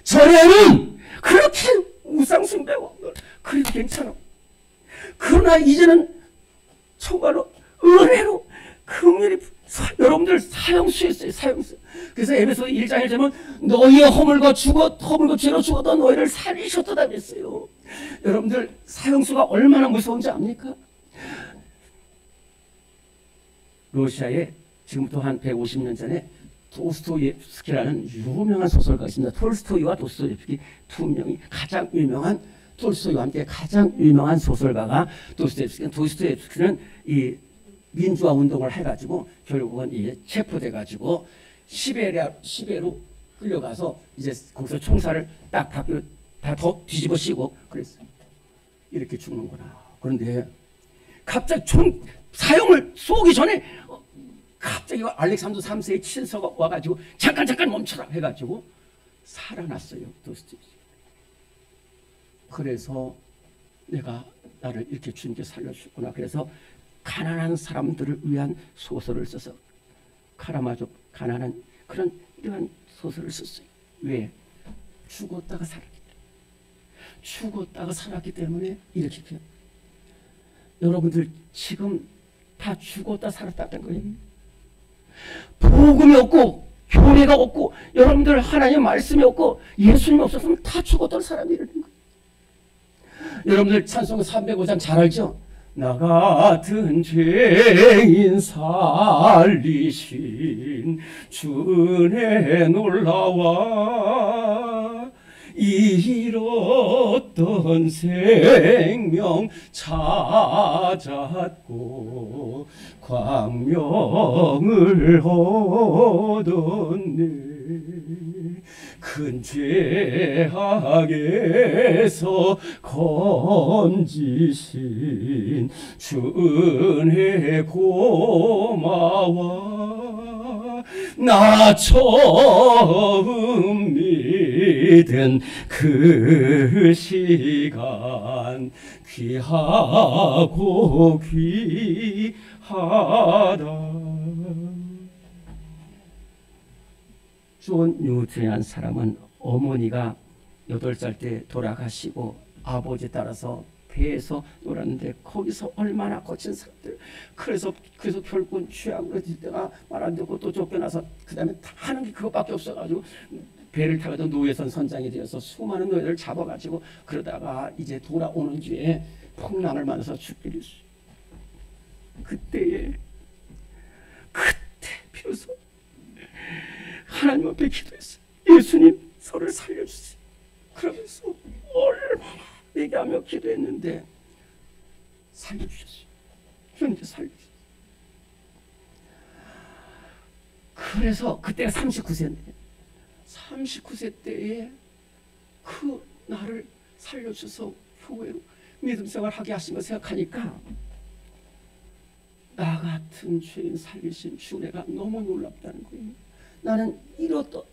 전에는 그렇게 우상 숭배하고 그래도 괜찮아. 그러나 이제는 정말로 은혜로 긍휼히 여러분들 사형수였어요. 사형수. 그래서 에베소 1장에 보면 너희의 허물과 죄로 죽었던 너희를 살리셨다 그랬어요. 여러분들 사형수가 얼마나 무서운지 압니까? 러시아에 지금부터 한 150년 전에 도스토옙스키라는 유명한 소설가가 있습니다. 톨스토이와 도스토옙스키 두 명이 가장 유명한, 톨스토이와 함께 가장 유명한 소설가가 도스토옙스키는 이 민주화 운동을 해가지고 결국은 이제 체포돼가지고 시베리아로 끌려가서 이제 거기서 총살을 딱 받고 다 더 뒤집어 씌고 그랬어요. 이렇게 죽는구나. 그런데 갑자기 사형을 쏘기 전에 갑자기 알렉산더 3세의 친서가 와가지고 잠깐 멈춰라 해가지고 살아났어요. 도스토옙스키. 그래서 나를 이렇게 주님께 살려주셨구나. 그래서 가난한 사람들을 위한 소설을 써서 카라마조, 가난한 그런 이러한 소설을 썼어요. 왜? 죽었다가 살았기 때문에 이렇게 표현. 여러분들 지금 다 죽었다 살았다는 거예요. 복음이 없고 교회가 없고 여러분들 하나님 말씀이 없고 예수님이 없었으면 다 죽었던 사람이라는 거예요. 여러분들 찬송 305장 잘 알죠? 나 같은 죄인 살리신 주의 놀라와 잃었던 생명 찾았고 광명을 얻었네. 큰 죄악에서 건지신 주은혜 고마워. 나 처음 믿은 그 시간 귀하고 귀하다. 존 뉴튼이라는 사람은 어머니가 8살 때 돌아가시고 아버지 따라서 배에서 놀았는데 거기서 얼마나 거친 사람들. 그래서 결국은 취약으로 될 때가 말 안 듣고 또 쫓겨나서 그 다음에 하는 게 그것밖에 없어가지고 배를 타고도 노예선 선장이 되어서 수많은 노예를 잡아가지고 그러다가 이제 돌아오는 뒤에 풍랑을 만나서 죽기를. 그때 비로소 하나님 앞에 기도했어요. 예수님 저를 살려주세요. 그러면서 얼마나 얘기하며 기도했는데 살려주셨어요. 현재 살려주셨어요. 그래서 그때가 39세인데 39세 때에 그 나를 살려줘서 교회로 믿음 생활하게 하신 거 생각하니까 나 같은 죄인 살리신 주내가 너무 놀랍다는 거예요. 나는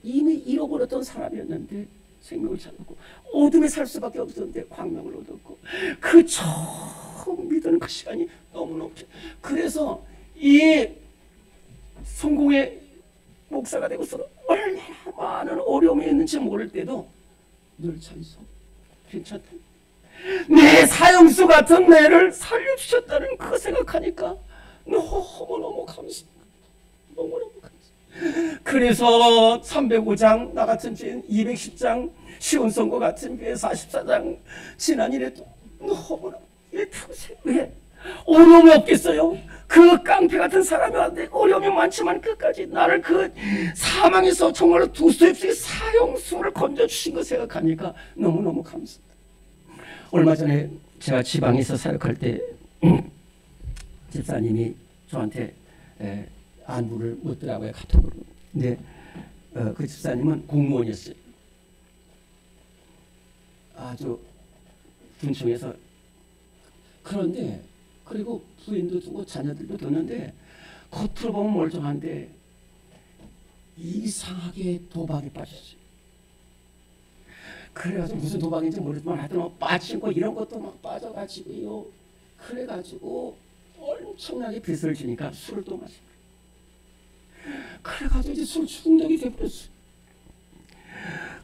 이미 잃어버렸던 사람이었는데 생명을 찾았고 어둠에 살 수밖에 없었는데 광명을 얻었고 그 처음 믿는 그 시간이 너무너무 그래서 이 성공의 목사가 되고서 얼마나 많은 어려움이 있는지 모를 때도 늘 찬송 괜찮다. 내 사형수 같은 내를 살려주셨다는 그 생각하니까 너무너무 감사합니다. 너무너무 감사합니다. 그래서 305장 나 같은 죄인 210장 시온성고 같은 교회 44장 지난 일에도 너무너무 평생 왜 어려움이 없겠어요? 그 깡패 같은 사람한테 어려움이 많지만 끝까지 나를 그 사망에서 정말로 두 수 없이 사형수를 건져주신 거 생각하니까 너무너무 감사합니다. 얼마 전에 제가 지방에서 사역할 때 집사님이 저한테 안부를 묻더라고요. 카톡으로. 근데 그 집사님은 공무원이었어요. 아주 군청에서. 그런데 그리고 부인도 두고 자녀들도 두는데 겉으로 보면 멀쩡한데 이상하게 도박에 빠졌어요. 그래가지고 무슨 도박인지 모르지만 하여튼 빠진 거 이런 것도 막 빠져가지고요. 그래가지고 엄청나게 빚을 지니까 술을 또 마신 거예요. 그래가지고 이제 술 중독이 돼버렸어요.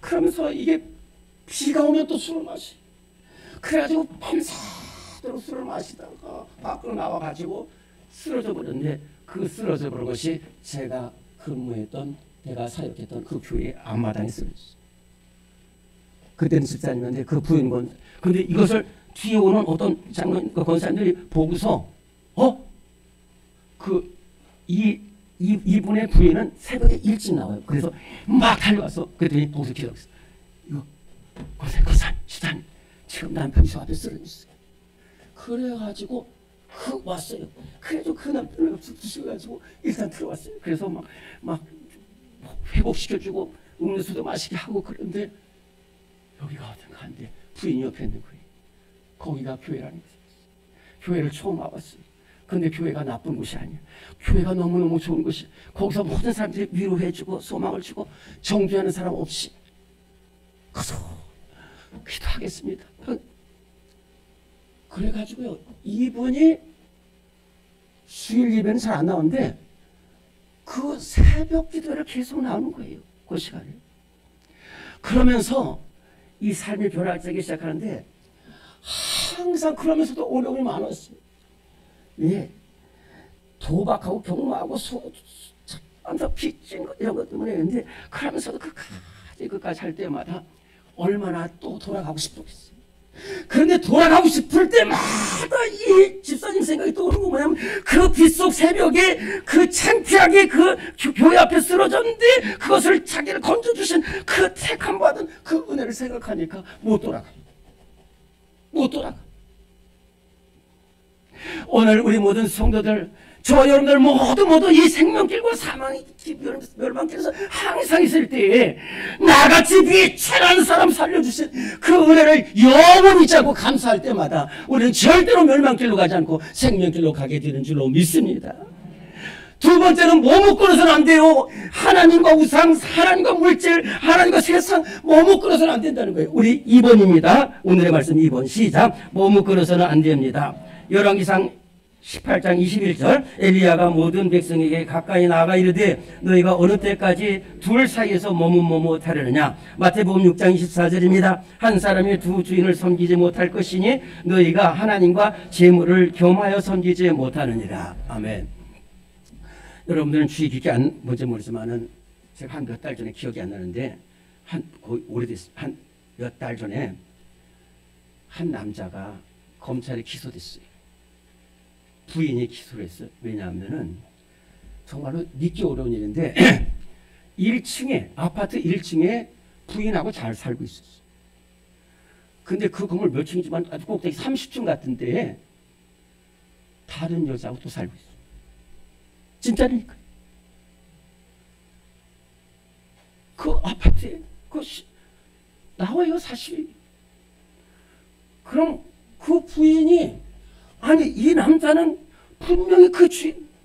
그러면서 이게 비가 오면 또 술을 마시. 그래가지고 밤새도록 술을 마시다가 밖으로 나와가지고 쓰러져 버렸는데 그 쓰러져 버린 것이 제가 근무했던 내가 사역했던 그 교회 앞마당에 쓰러졌어요. 그때는 집사님인데 그 부인건 근데 이것을 뒤에 오는 어떤 장로님 권사님들이 보고서 이분의 부인은 새벽에 일찍 나와요. 그래서 막 달려와서 그랬더니 거기서 기다렸어요. 이거 권사님 집사님 지금 남편이 저 앞에 쓰러졌어요. 그래가지고 왔어요. 그래도 그 남편을 부셔가지고 일단 들어왔어요. 그래서 막 회복시켜주고 음료수도 마시게 하고 그런데 여기가 어딘가 한데 부인이 옆에 있는 거예요. 거기가 교회라는 거예요. 교회를 처음 와봤어요. 근데 교회가 나쁜 곳이 아니에요. 교회가 너무너무 좋은 곳이 거기서 모든 사람들이 위로해주고 소망을 주고 정죄하는 사람 없이 가서 기도하겠습니다. 그래가지고요 이분이 수요일 예배는 잘 안 나오는데 그 새벽 기도를 계속 나오는 거예요. 그 시간에. 그러면서 이 삶이 변화되기 시작하는데 항상 그러면서도 어려움이 많았어요. 예, 도박하고 경마하고 하면서 빚진 것 이런 것 때문에 했는데 그러면서도 끝까지 할 때마다 얼마나 또 돌아가고 싶었겠어요. 그런데 돌아가고 싶을 때마다 이 집사님 생각이 떠오르는 거 뭐냐면 그 빗속 새벽에 그 창피하게 그 교회 앞에 쓰러졌는데 그것을 자기를 건져주신 그 택함 받은 그 은혜를 생각하니까 못 돌아가요. 못 돌아가. 오늘 우리 모든 성도들 저와 여러분들 모두 이 생명길과 사망의 멸망길에서 항상 있을 때에 나같이 비천한 사람 살려주신 그 은혜를 영원히 잊고 감사할 때마다 우리는 절대로 멸망길로 가지 않고 생명길로 가게 되는 줄로 믿습니다. 두 번째는 뭐 묶어서는 안 돼요. 하나님과 우상, 하나님과 물질, 하나님과 세상 뭐 묶어서는 안 된다는 거예요. 우리 2번입니다. 오늘의 말씀 2번 시작. 뭐 묶어서는 안 됩니다. 열왕기상 18장 21절 엘리야가 모든 백성에게 가까이 나아가 이르되 너희가 어느 때까지 둘 사이에서 머뭇머뭇하려느냐. 마태복음 6장 24절입니다. 한 사람이 두 주인을 섬기지 못할 것이니 너희가 하나님과 재물을 겸하여 섬기지 못하느니라. 아멘. 여러분들은 주의 깊게 안 뭔지 모르지만은 제가 한 몇 달 전에 기억이 안 나는데 거의 오래됐어요. 한 몇 달 전에 한 남자가 검찰에 기소됐어요. 부인이 기소를 했어요. 왜냐하면은 정말로 믿기 어려운 일인데 1층에 아파트 1층에 부인하고 잘 살고 있었어요. 근데 그 건물 몇 층이지만 아주 꼭대기 30층 같은 데에 다른 여자하고 또 살고 있어요. 진짜니까. 그 아파트에 나와요 사실이. 그럼 그 부인이 아니 이 남자는 분명히 그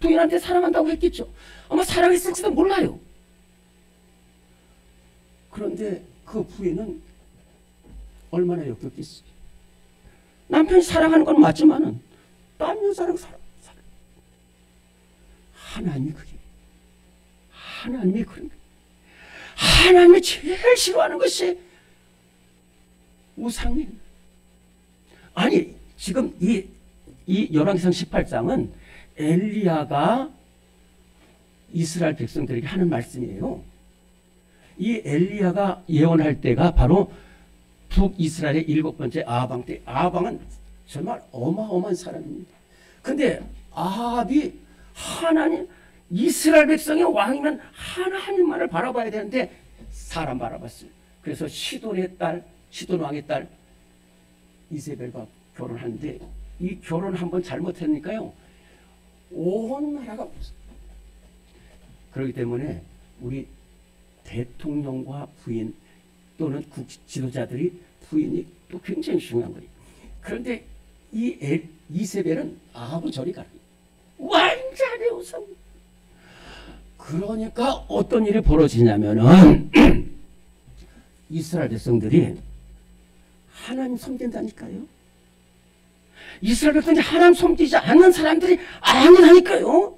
부인한테 사랑한다고 했겠죠. 아마 사랑했을지도 몰라요. 그런데 그 부인은 얼마나 역겹겠어요. 남편이 사랑하는 건 맞지만은 딴 여자랑 하나님이 그게 하나님이 그런 거예요. 하나님이 제일 싫어하는 것이 우상이에요. 아니 지금 이 열왕기상 18장은 엘리야가 이스라엘 백성들에게 하는 말씀이에요. 이 엘리야가 예언할 때가 바로 북이스라엘의 7번째 아하방 때. 아하방은 정말 어마어마한 사람입니다. 근데 아합이 하나님 이스라엘 백성의 왕이면 하나님만을 바라봐야 되는데 사람 바라봤어요. 그래서 시돈의 딸, 시돈 왕의 딸 이세벨과 결혼하는데 이 결혼 한번 잘못했으니까요 온 나라가 없어요. 그렇기 때문에 우리 대통령과 부인 또는 지도자들이 부인이 또 굉장히 중요한 거예요. 그런데 이 이세벨은 아합은 저리 가라. 완전히 우상. 그러니까 어떤 일이 벌어지냐면은 이스라엘 백성들이 하나님 섬긴다니까요. 이스라엘 백성들이 하나님 섬기지 않는 사람들이 아니라니까요.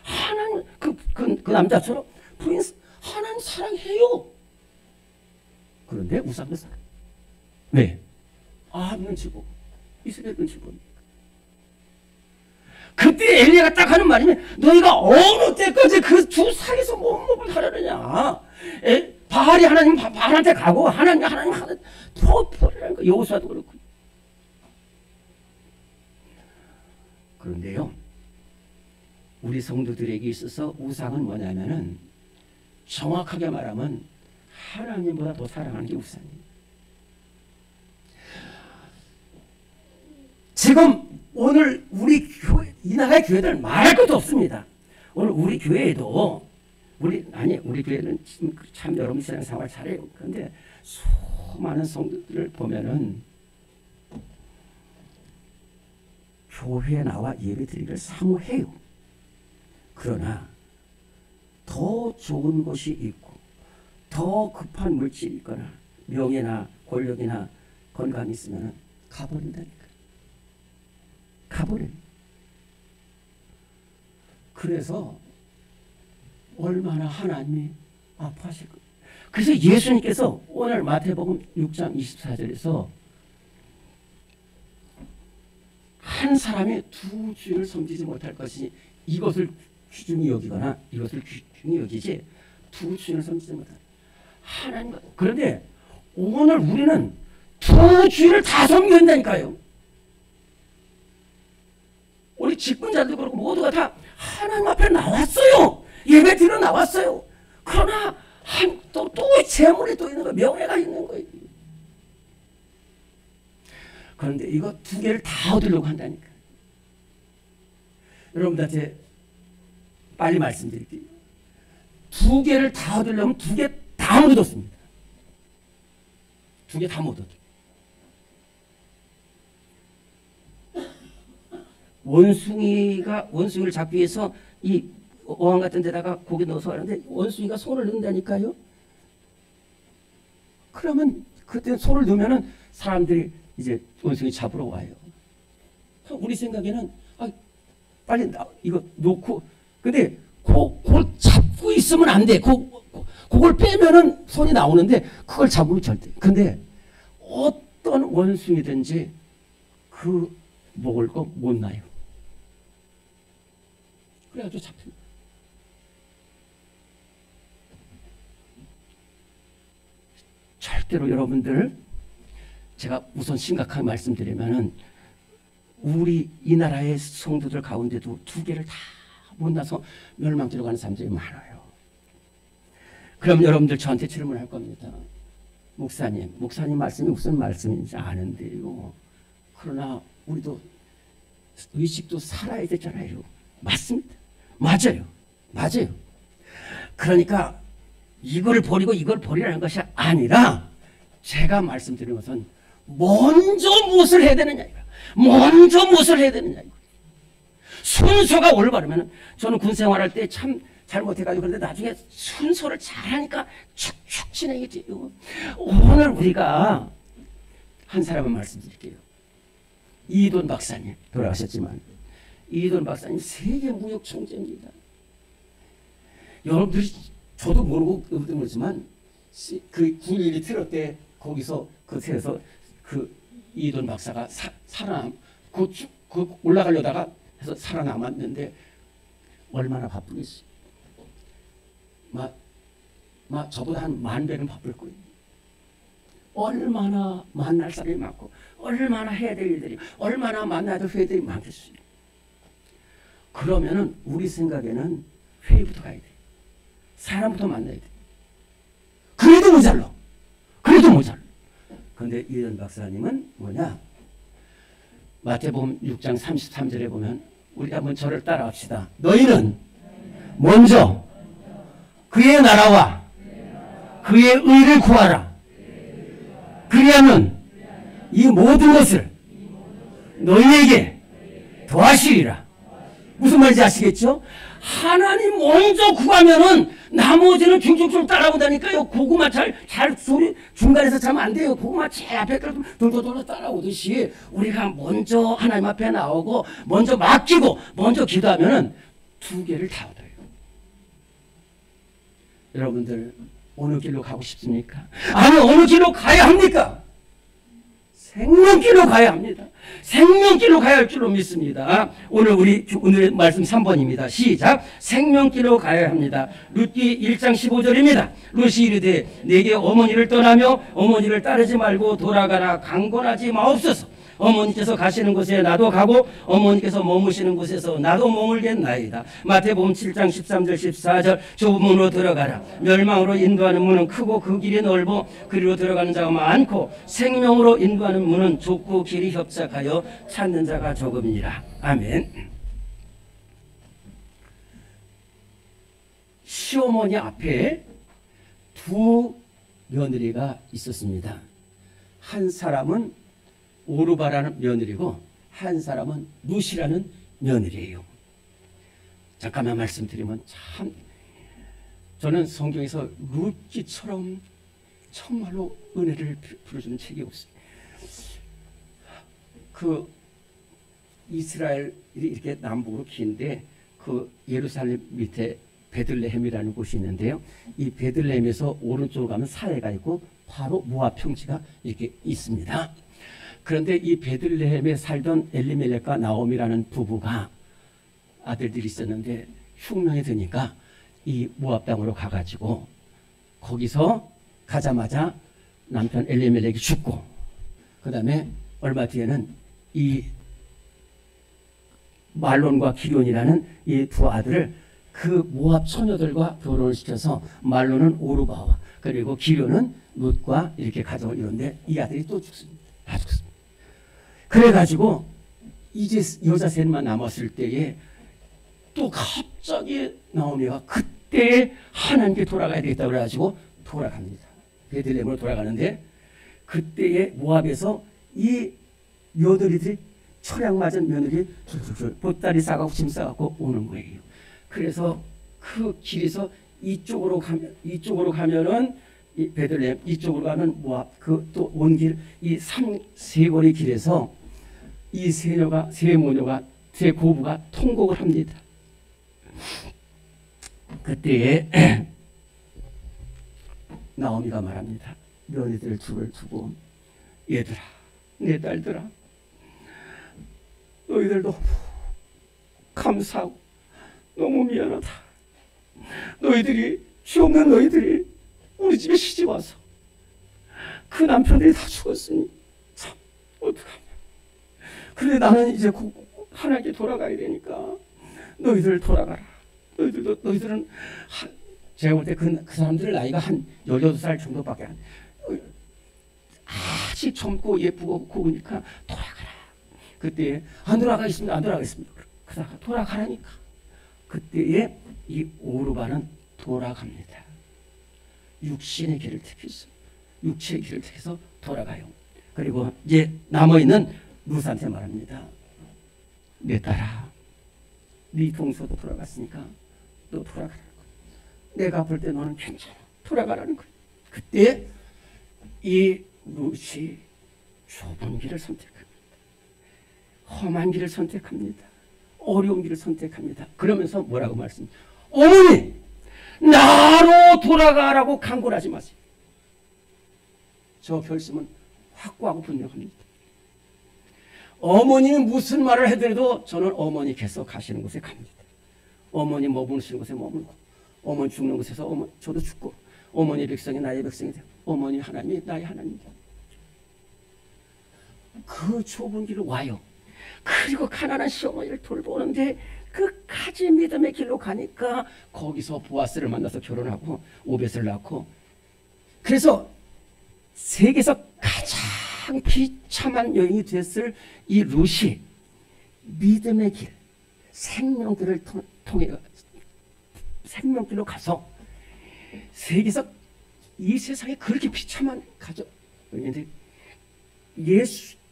하나님 그 남자처럼 부인 하나님 사랑해요. 그런데 우상을 사랑. 왜? 아합은 지고 이스라엘은 지고. 그때 엘리야가 딱 하는 말이니 너희가 어느 때까지 그 두 사이에서 몸을 하려느냐. 바알이 하나님 바알한테 가고 하나님 포기라는 거. 여호수아도 그렇고. 그런데요 우리 성도들에게 있어서 우상은 뭐냐면은 정확하게 말하면 하나님보다 더 사랑하는 게 우상이에요. 지금 오늘 우리 교회, 이 나라의 교회들 말할 것도 없습니다. 오늘 우리 교회에도 우리 교회는 참 여러분 신앙생활 잘해요. 그런데 수많은 성도들을 보면은 교회에 나와 예배드리기를 사모해요. 그러나 더 좋은 것이 있고 더 급한 물질이 있거나 명예나 권력이나 건강이 있으면 가버린다니까. 가버려요. 그래서 얼마나 하나님이 아파하실 거예요. 그래서 예수님께서 오늘 마태복음 6장 24절에서 한 사람이 두 주를 섬기지 못할 것이니 이것을 귀중히 여기거나 이것을 귀중히 여기지 두 주를 섬기지 못할 하나님. 그런데 오늘 우리는 두 주를 다 섬겨야 된다니까요. 우리 직분자들도 그렇고 모두가 다 하나님 앞에 나왔어요. 예배 드리러 나왔어요. 그러나 또 재물이 또 있는 거예요. 명예가 있는 거예요. 그런데 이거 두 개를 다 얻으려고 한다니까. 여러분들한테 빨리 말씀드릴게요. 두 개를 다 얻으려면 두 개 다 못 얻습니다. 두 개 다 못 얻어요. 원숭이를 잡기 위해서 이 어항 같은 데다가 고기 넣어서 하는데 원숭이가 손을 넣는다니까요. 그러면 그때 손을 넣으면은 사람들이 이제 원숭이 잡으러 와요. 우리 생각에는 빨리 이거 놓고, 근데 그걸 잡고 있으면 안 돼. 그걸 빼면은 손이 나오는데 그걸 잡으면 절대. 근데 어떤 원숭이든지 그 먹을 거 못 나요. 그래가지고 잡힙니다. 절대로 여러분들, 제가 우선 심각하게 말씀드리면은 우리 이 나라의 성도들 가운데도 두 개를 다 못 나서 멸망지로 가는 사람들이 많아요. 그럼 여러분들 저한테 질문할 겁니다. 목사님 말씀이 무슨 말씀인지 아는데요. 그러나 우리도 의식도 살아야 되잖아요. 맞습니다. 맞아요. 그러니까 이걸 버리고 이걸 버리라는 것이 아니라 제가 말씀드린 것은 먼저 무엇을 해야 되느냐. 순서가 올바르면, 저는 군 생활할 때 참 잘못해가지고, 그런데 나중에 순서를 잘하니까 축축 진행이 돼요. 오늘 우리가 한 사람은 말씀드릴게요. 이돈 박사님, 돌아가셨지만 이돈 박사님 세계 무역 총재입니다. 여러분들이, 저도 모르고 모르지만 그 9.11 테러 때 거기서 그 테러에서 그 이돈 박사가 그 올라가려다가 해서 살아남았는데 얼마나 바쁘겠어요. 저보다 한 10,000배는 바쁠 거예요. 얼마나 만날 사람이 많고, 얼마나 해야 될 일들이, 얼마나 만나야 될 회의들이 많겠어요. 그러면은 우리 생각에는 회의부터 가야 돼. 사람부터 만나야 돼. 그래도 모자라. 그런데 이현 박사님은 뭐냐? 마태복음 6장 33절에 보면, 우리 한번 저를 따라합시다. 너희는 먼저 그의 나라와 그의 의를 구하라. 그리하면 이 모든 것을 너희에게 더하시리라. 무슨 말인지 아시겠죠? 하나님 먼저 구하면은 나머지는 쭉쭉쭉 따라오다니까요. 고구마 잘 소리 중간에서 자면 안 돼요. 고구마 제 앞에 돌돌돌 따라오듯이 우리가 먼저 하나님 앞에 나오고 먼저 맡기고 먼저 기도하면은 두 개를 다 얻어요. 여러분들 어느 길로 가고 싶습니까? 아니, 어느 길로 가야 합니까? 생명길로 가야 합니다. 생명길로 가야 할 줄로 믿습니다. 오늘의 말씀 3번입니다. 시작. 생명길로 가야 합니다. 룻기 1장 15절입니다. 룻이 이르되 내게 어머니를 떠나며 어머니를 따르지 말고 돌아가라. 강권하지 마옵소서. 어머니께서 가시는 곳에 나도 가고 어머니께서 머무시는 곳에서 나도 머물겠나이다. 마태복음 7장 13절 14절 좁은 문으로 들어가라. 멸망으로 인도하는 문은 크고 그 길이 넓어 그리로 들어가는 자가 많고 생명으로 인도하는 문은 좁고 길이 협착하여 찾는 자가 적음이라. 아멘. 시어머니 앞에 두 며느리가 있었습니다. 한 사람은 오르바라는 며느리고 한 사람은 룻이라는 며느리예요. 잠깐만 말씀드리면, 참 저는 성경에서 룻기처럼 정말로 은혜를 풀어주는 책이 없어요. 그 이스라엘이 이렇게 남북으로 긴데 그 예루살렘 밑에 베들레헴이라는 곳이 있는데요. 이 베들레헴에서 오른쪽으로 가면 사해가 있고 바로 모압 평지가 이렇게 있습니다. 그런데 이 베들레헴에 살던 엘리멜렉과 나옴이라는 부부가 아들들이 있었는데 흉년이 드니까 이 모압 땅으로 가가지고 거기서 가자마자 남편 엘리멜렉이 죽고, 그 다음에 얼마 뒤에는 이 말론과 기론이라는 이 두 아들을 그 모압 처녀들과 결혼을 시켜서 말론은 오르바와 그리고 기론은 룻과 이렇게 가정을 이루는데 이 아들이 또 죽습니다. 다 죽습니다. 그래가지고 이제 여자 셋만 남았을 때에 또 갑자기 나오미가 그때 하나님께 돌아가야 되겠다고 그래가지고 돌아갑니다. 베들레헴으로 돌아가는데 그때에 모압에서 이 며느리들이 철양 맞은 며느리 보따리 싸가고 짐 싸갖고 오는 거예요. 그래서 그 길에서 이쪽으로 가면은 이 베들레헴, 이쪽으로 가면 모압, 그 또 온 길, 이 세 거리 길에서 이 세 모녀가 세 고부가 통곡을 합니다. 그때에 나오미가 말합니다. 며느리들 둘을 두고, 얘들아, 내 딸들아, 너희들 너무 감사하고 너무 미안하다. 너희들이, 죄 없는 너희들이 우리 집에 시집 와서 그 남편들이 다 죽었으니 참 어떡하냐. 그런데 나는 이제 하나님께 돌아가야 되니까 너희들 돌아가라. 너희들은 제가 볼 때 그 사람들 나이가 한 18살 정도밖에 아직 젊고 예쁘고 고우니까 돌아가라. 그때 안 돌아가겠습니다. 안 돌아가겠습니다. 그러다가 돌아가라니까. 그때에 이 오르바는 돌아갑니다. 육신의 길을 택했어. 육체의 길을 택해서 돌아가요. 그리고 이제 남아있는 룻한테 말합니다. 내 딸아, 네 동서도 돌아갔으니까 너 돌아가라는 거야. 내가 볼 때 너는 괜찮아. 돌아가라는 거야. 그때 이 룻이 좁은 길을 선택합니다. 험한 길을 선택합니다. 어려운 길을 선택합니다. 그러면서 뭐라고 말씀합니다. 어머니, 나로 돌아가라고 강권하지 마세요. 저 결심은 확고하고 분명합니다. 어머니는 무슨 말을 해도 저는 어머니께서 가시는 곳에 갑니다. 어머니 머무르시는 곳에 머물고, 어머니 죽는 곳에서 저도 죽고, 어머니 백성이 나의 백성이 되고, 어머니 하나님이 나의 하나님이 되고, 그 좁은 길을 와요. 그리고 가난한 시어머니를 돌보는데 끝까지 믿음의 길로 가니까 거기서 보아스를 만나서 결혼하고 오벳을 낳고, 그래서 세계에서 가장 비참한 여인이 됐을 이 룻이 믿음의 길, 생명길을 통해 생명길로 가서 세계에서 이 세상에 그렇게 비참한 가정인데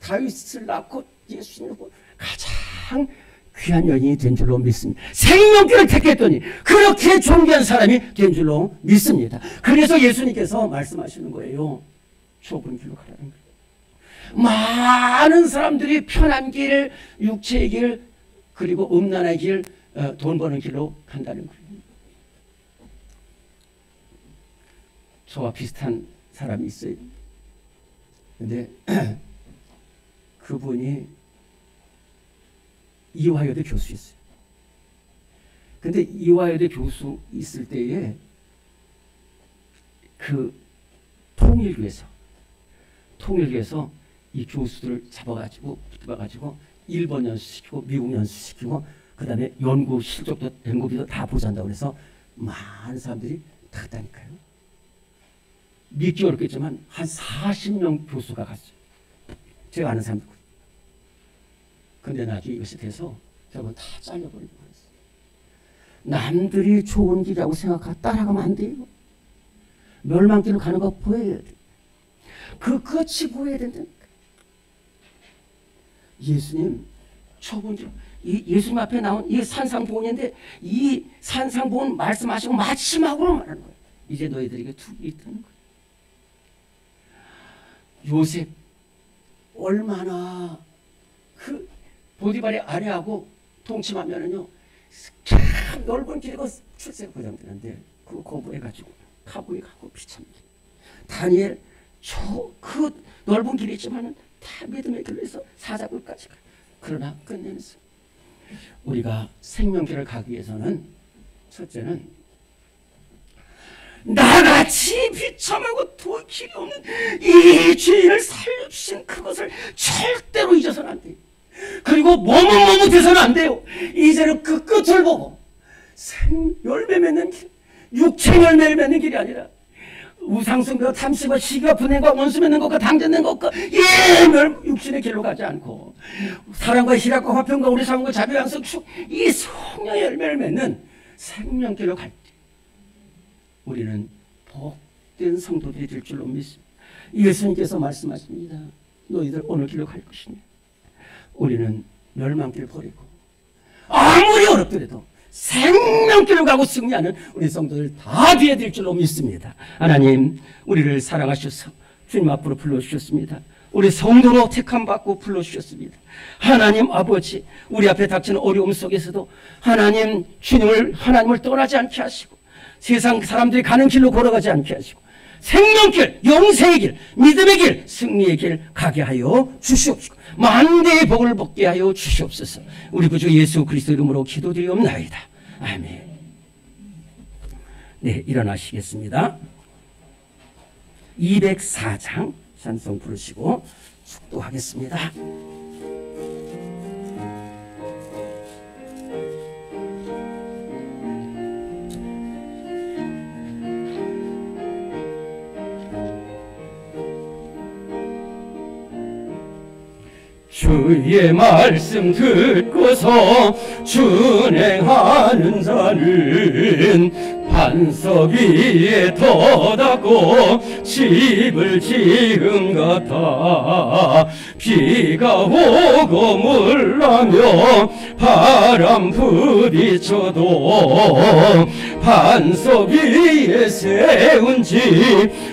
다윗을 낳고 예수님을 가장 귀한 여인이 된 줄로 믿습니다. 생명길을 택했더니 그렇게 존귀한 사람이 된 줄로 믿습니다. 그래서 예수님께서 말씀하시는 거예요. 좁은 길로 가라는 거예요. 많은 사람들이 편한 길, 육체의 길, 그리고 음란의 길, 돈 버는 길로 간다는 거예요. 저와 비슷한 사람이 있어요. 근데 그분이 이화여대 교수였어요. 근데 이화여대 교수 있을 때에 그 통일교에서 이 교수들을 잡아가지고 일본 연수시키고 미국 연수시키고 그 다음에 연구 실적도 연구비도 다 보장한다고 해서 많은 사람들이 다 갔다니까요. 믿기 어렵겠지만 한 40명 교수가 갔어요. 제가 아는 사람들. 근데 나중에 이것이 돼서 결국 다 잘려버리고 그랬어요. 남들이 좋은 길이라고 생각하고 따라가면 안 돼요. 멸망길로 가는 거 보여야 돼. 그 끝이 보여야 된다니까. 예수님 좁은 길, 예수님 앞에 나온 이 산상보훈인데 이 산상보훈 말씀하시고 마지막으로 말하는 거예요. 이제 너희들에게 툭이 있다는 거예요. 요셉 얼마나 그 보디발의 아내하고 동침하면은요 참 넓은 길이고 출세가 보장되는데 그거 거부해가지고 감옥에 가고 비참합니다. 다니엘 그 넓은 길이지만은 다 믿음의 길로 해서 사자굴까지 가요. 그러나 끝내면서 우리가 생명길을 가기 위해서는 첫째는 나같이 비참하고 도 길이 없는 이 죄인을 살려주신 그것을 절대로 잊어서는 안 돼요. 그리고 머뭇머뭇해서는 안 돼요. 이제는 그 끝을 보고 열매 맺는 길, 육체 열매를 맺는 길이 아니라 우상숭배와 탐심과 시기와 분행과 원수 맺는 것과 당전된 것과 육신의 길로 가지 않고 사랑과 희락과 화평과 우리 삶과 자비 양성 이 성령의 열매를 맺는 생명길로 갈 때 우리는 복된 성도들이 될 줄로 믿습니다. 예수님께서 말씀하십니다. 너희들 어느 길로 갈 것이냐. 우리는 멸망길을 버리고 아무리 어렵더라도 생명길로 가고 승리하는 우리 성도들 다 되어야 될 줄로 믿습니다. 하나님, 우리를 사랑하셔서 주님 앞으로 불러주셨습니다. 우리 성도로 택함받고 불러주셨습니다. 하나님 아버지, 우리 앞에 닥치는 어려움 속에서도 하나님을 떠나지 않게 하시고 세상 사람들이 가는 길로 걸어가지 않게 하시고 생명길, 영생의 길, 믿음의 길, 승리의 길 가게 하여 주시옵시고 만대의 복을 받게 하여 주시옵소서. 우리 구주 예수 그리스도 이름으로 기도드리옵나이다. 아멘. 네, 일어나시겠습니다. 204장 찬송 부르시고 축도하겠습니다. 주의 말씀 듣고서 준행하는 자는 반석 위에 터닫고 집을 지은 같아. 비가 오고 물나며 바람 부딪혀도 반석 위에 세운 집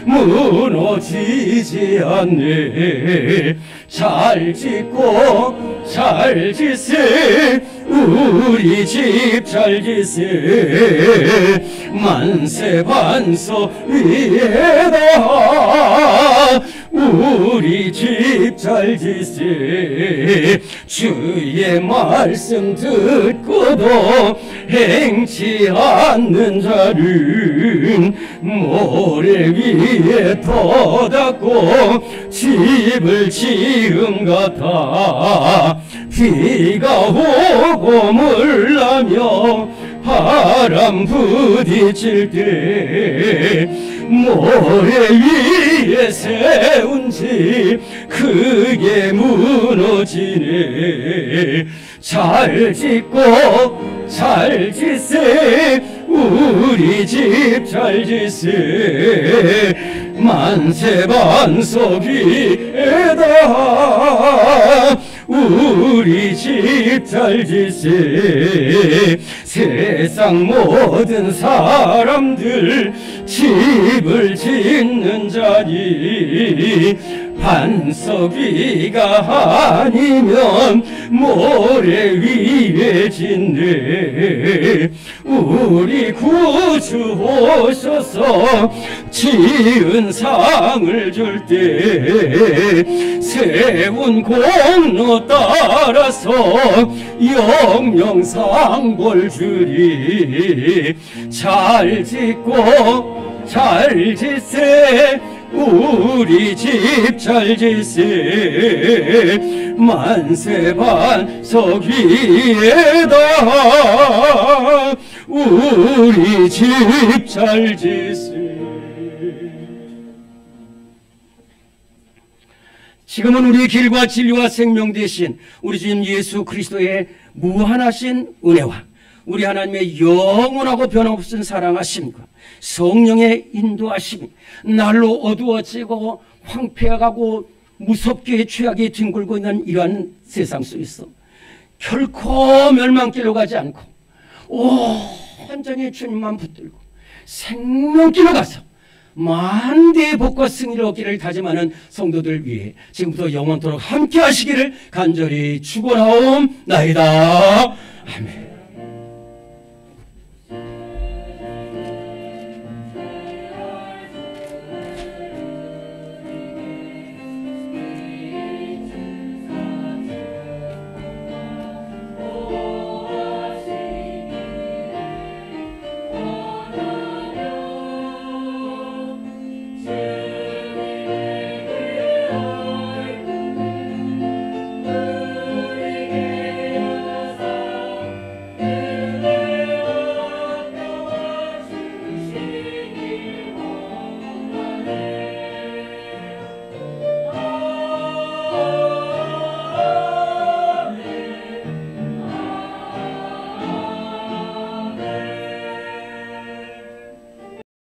무너지지 않네. 잘 짓고 잘 짓세 우리 집 잘 짓세 만세 반석 위에다 우리 집 잘 짓세. 주의 말씀 듣고도 행치 않는 자는 모래 위에 터닫고 집을 지은 같아. 비가 오고 물나며 바람 부딪힐 때 모래 위에 세운 집 크게 무너지네. 잘 짓고 잘 짓세 우리 집 잘 짓세 만세 반석 위에다 우리 집 잘 짓세. 세상 모든 사람들 집을 짓는 자리 반석 위가 아니면 모래 위에 짓네. 우리 구주 오셔서 지은 상을 줄 때 세운 공로 따라서 영영상골 주리. 잘 짓고 잘 짓세 우리 집 잘 짓세 만세 반석 위에다 우리 집 잘 짓세. 지금은 우리의 길과 진리와 생명 되신 우리 주님 예수 그리스도의 무한하신 은혜와 우리 하나님의 영원하고 변함없은 사랑하심과 성령의 인도하심이 날로 어두워지고 황폐해가고 무섭게 죄악에 뒹굴고 있는 이러한 세상 속에서 결코 멸망길로 가지 않고 온전히 주님만 붙들고 생명길로 가서 만대의 복과 승리를 얻기를 다짐하는 성도들 위해 지금부터 영원토록 함께 하시기를 간절히 축원하옵나이다. 아멘.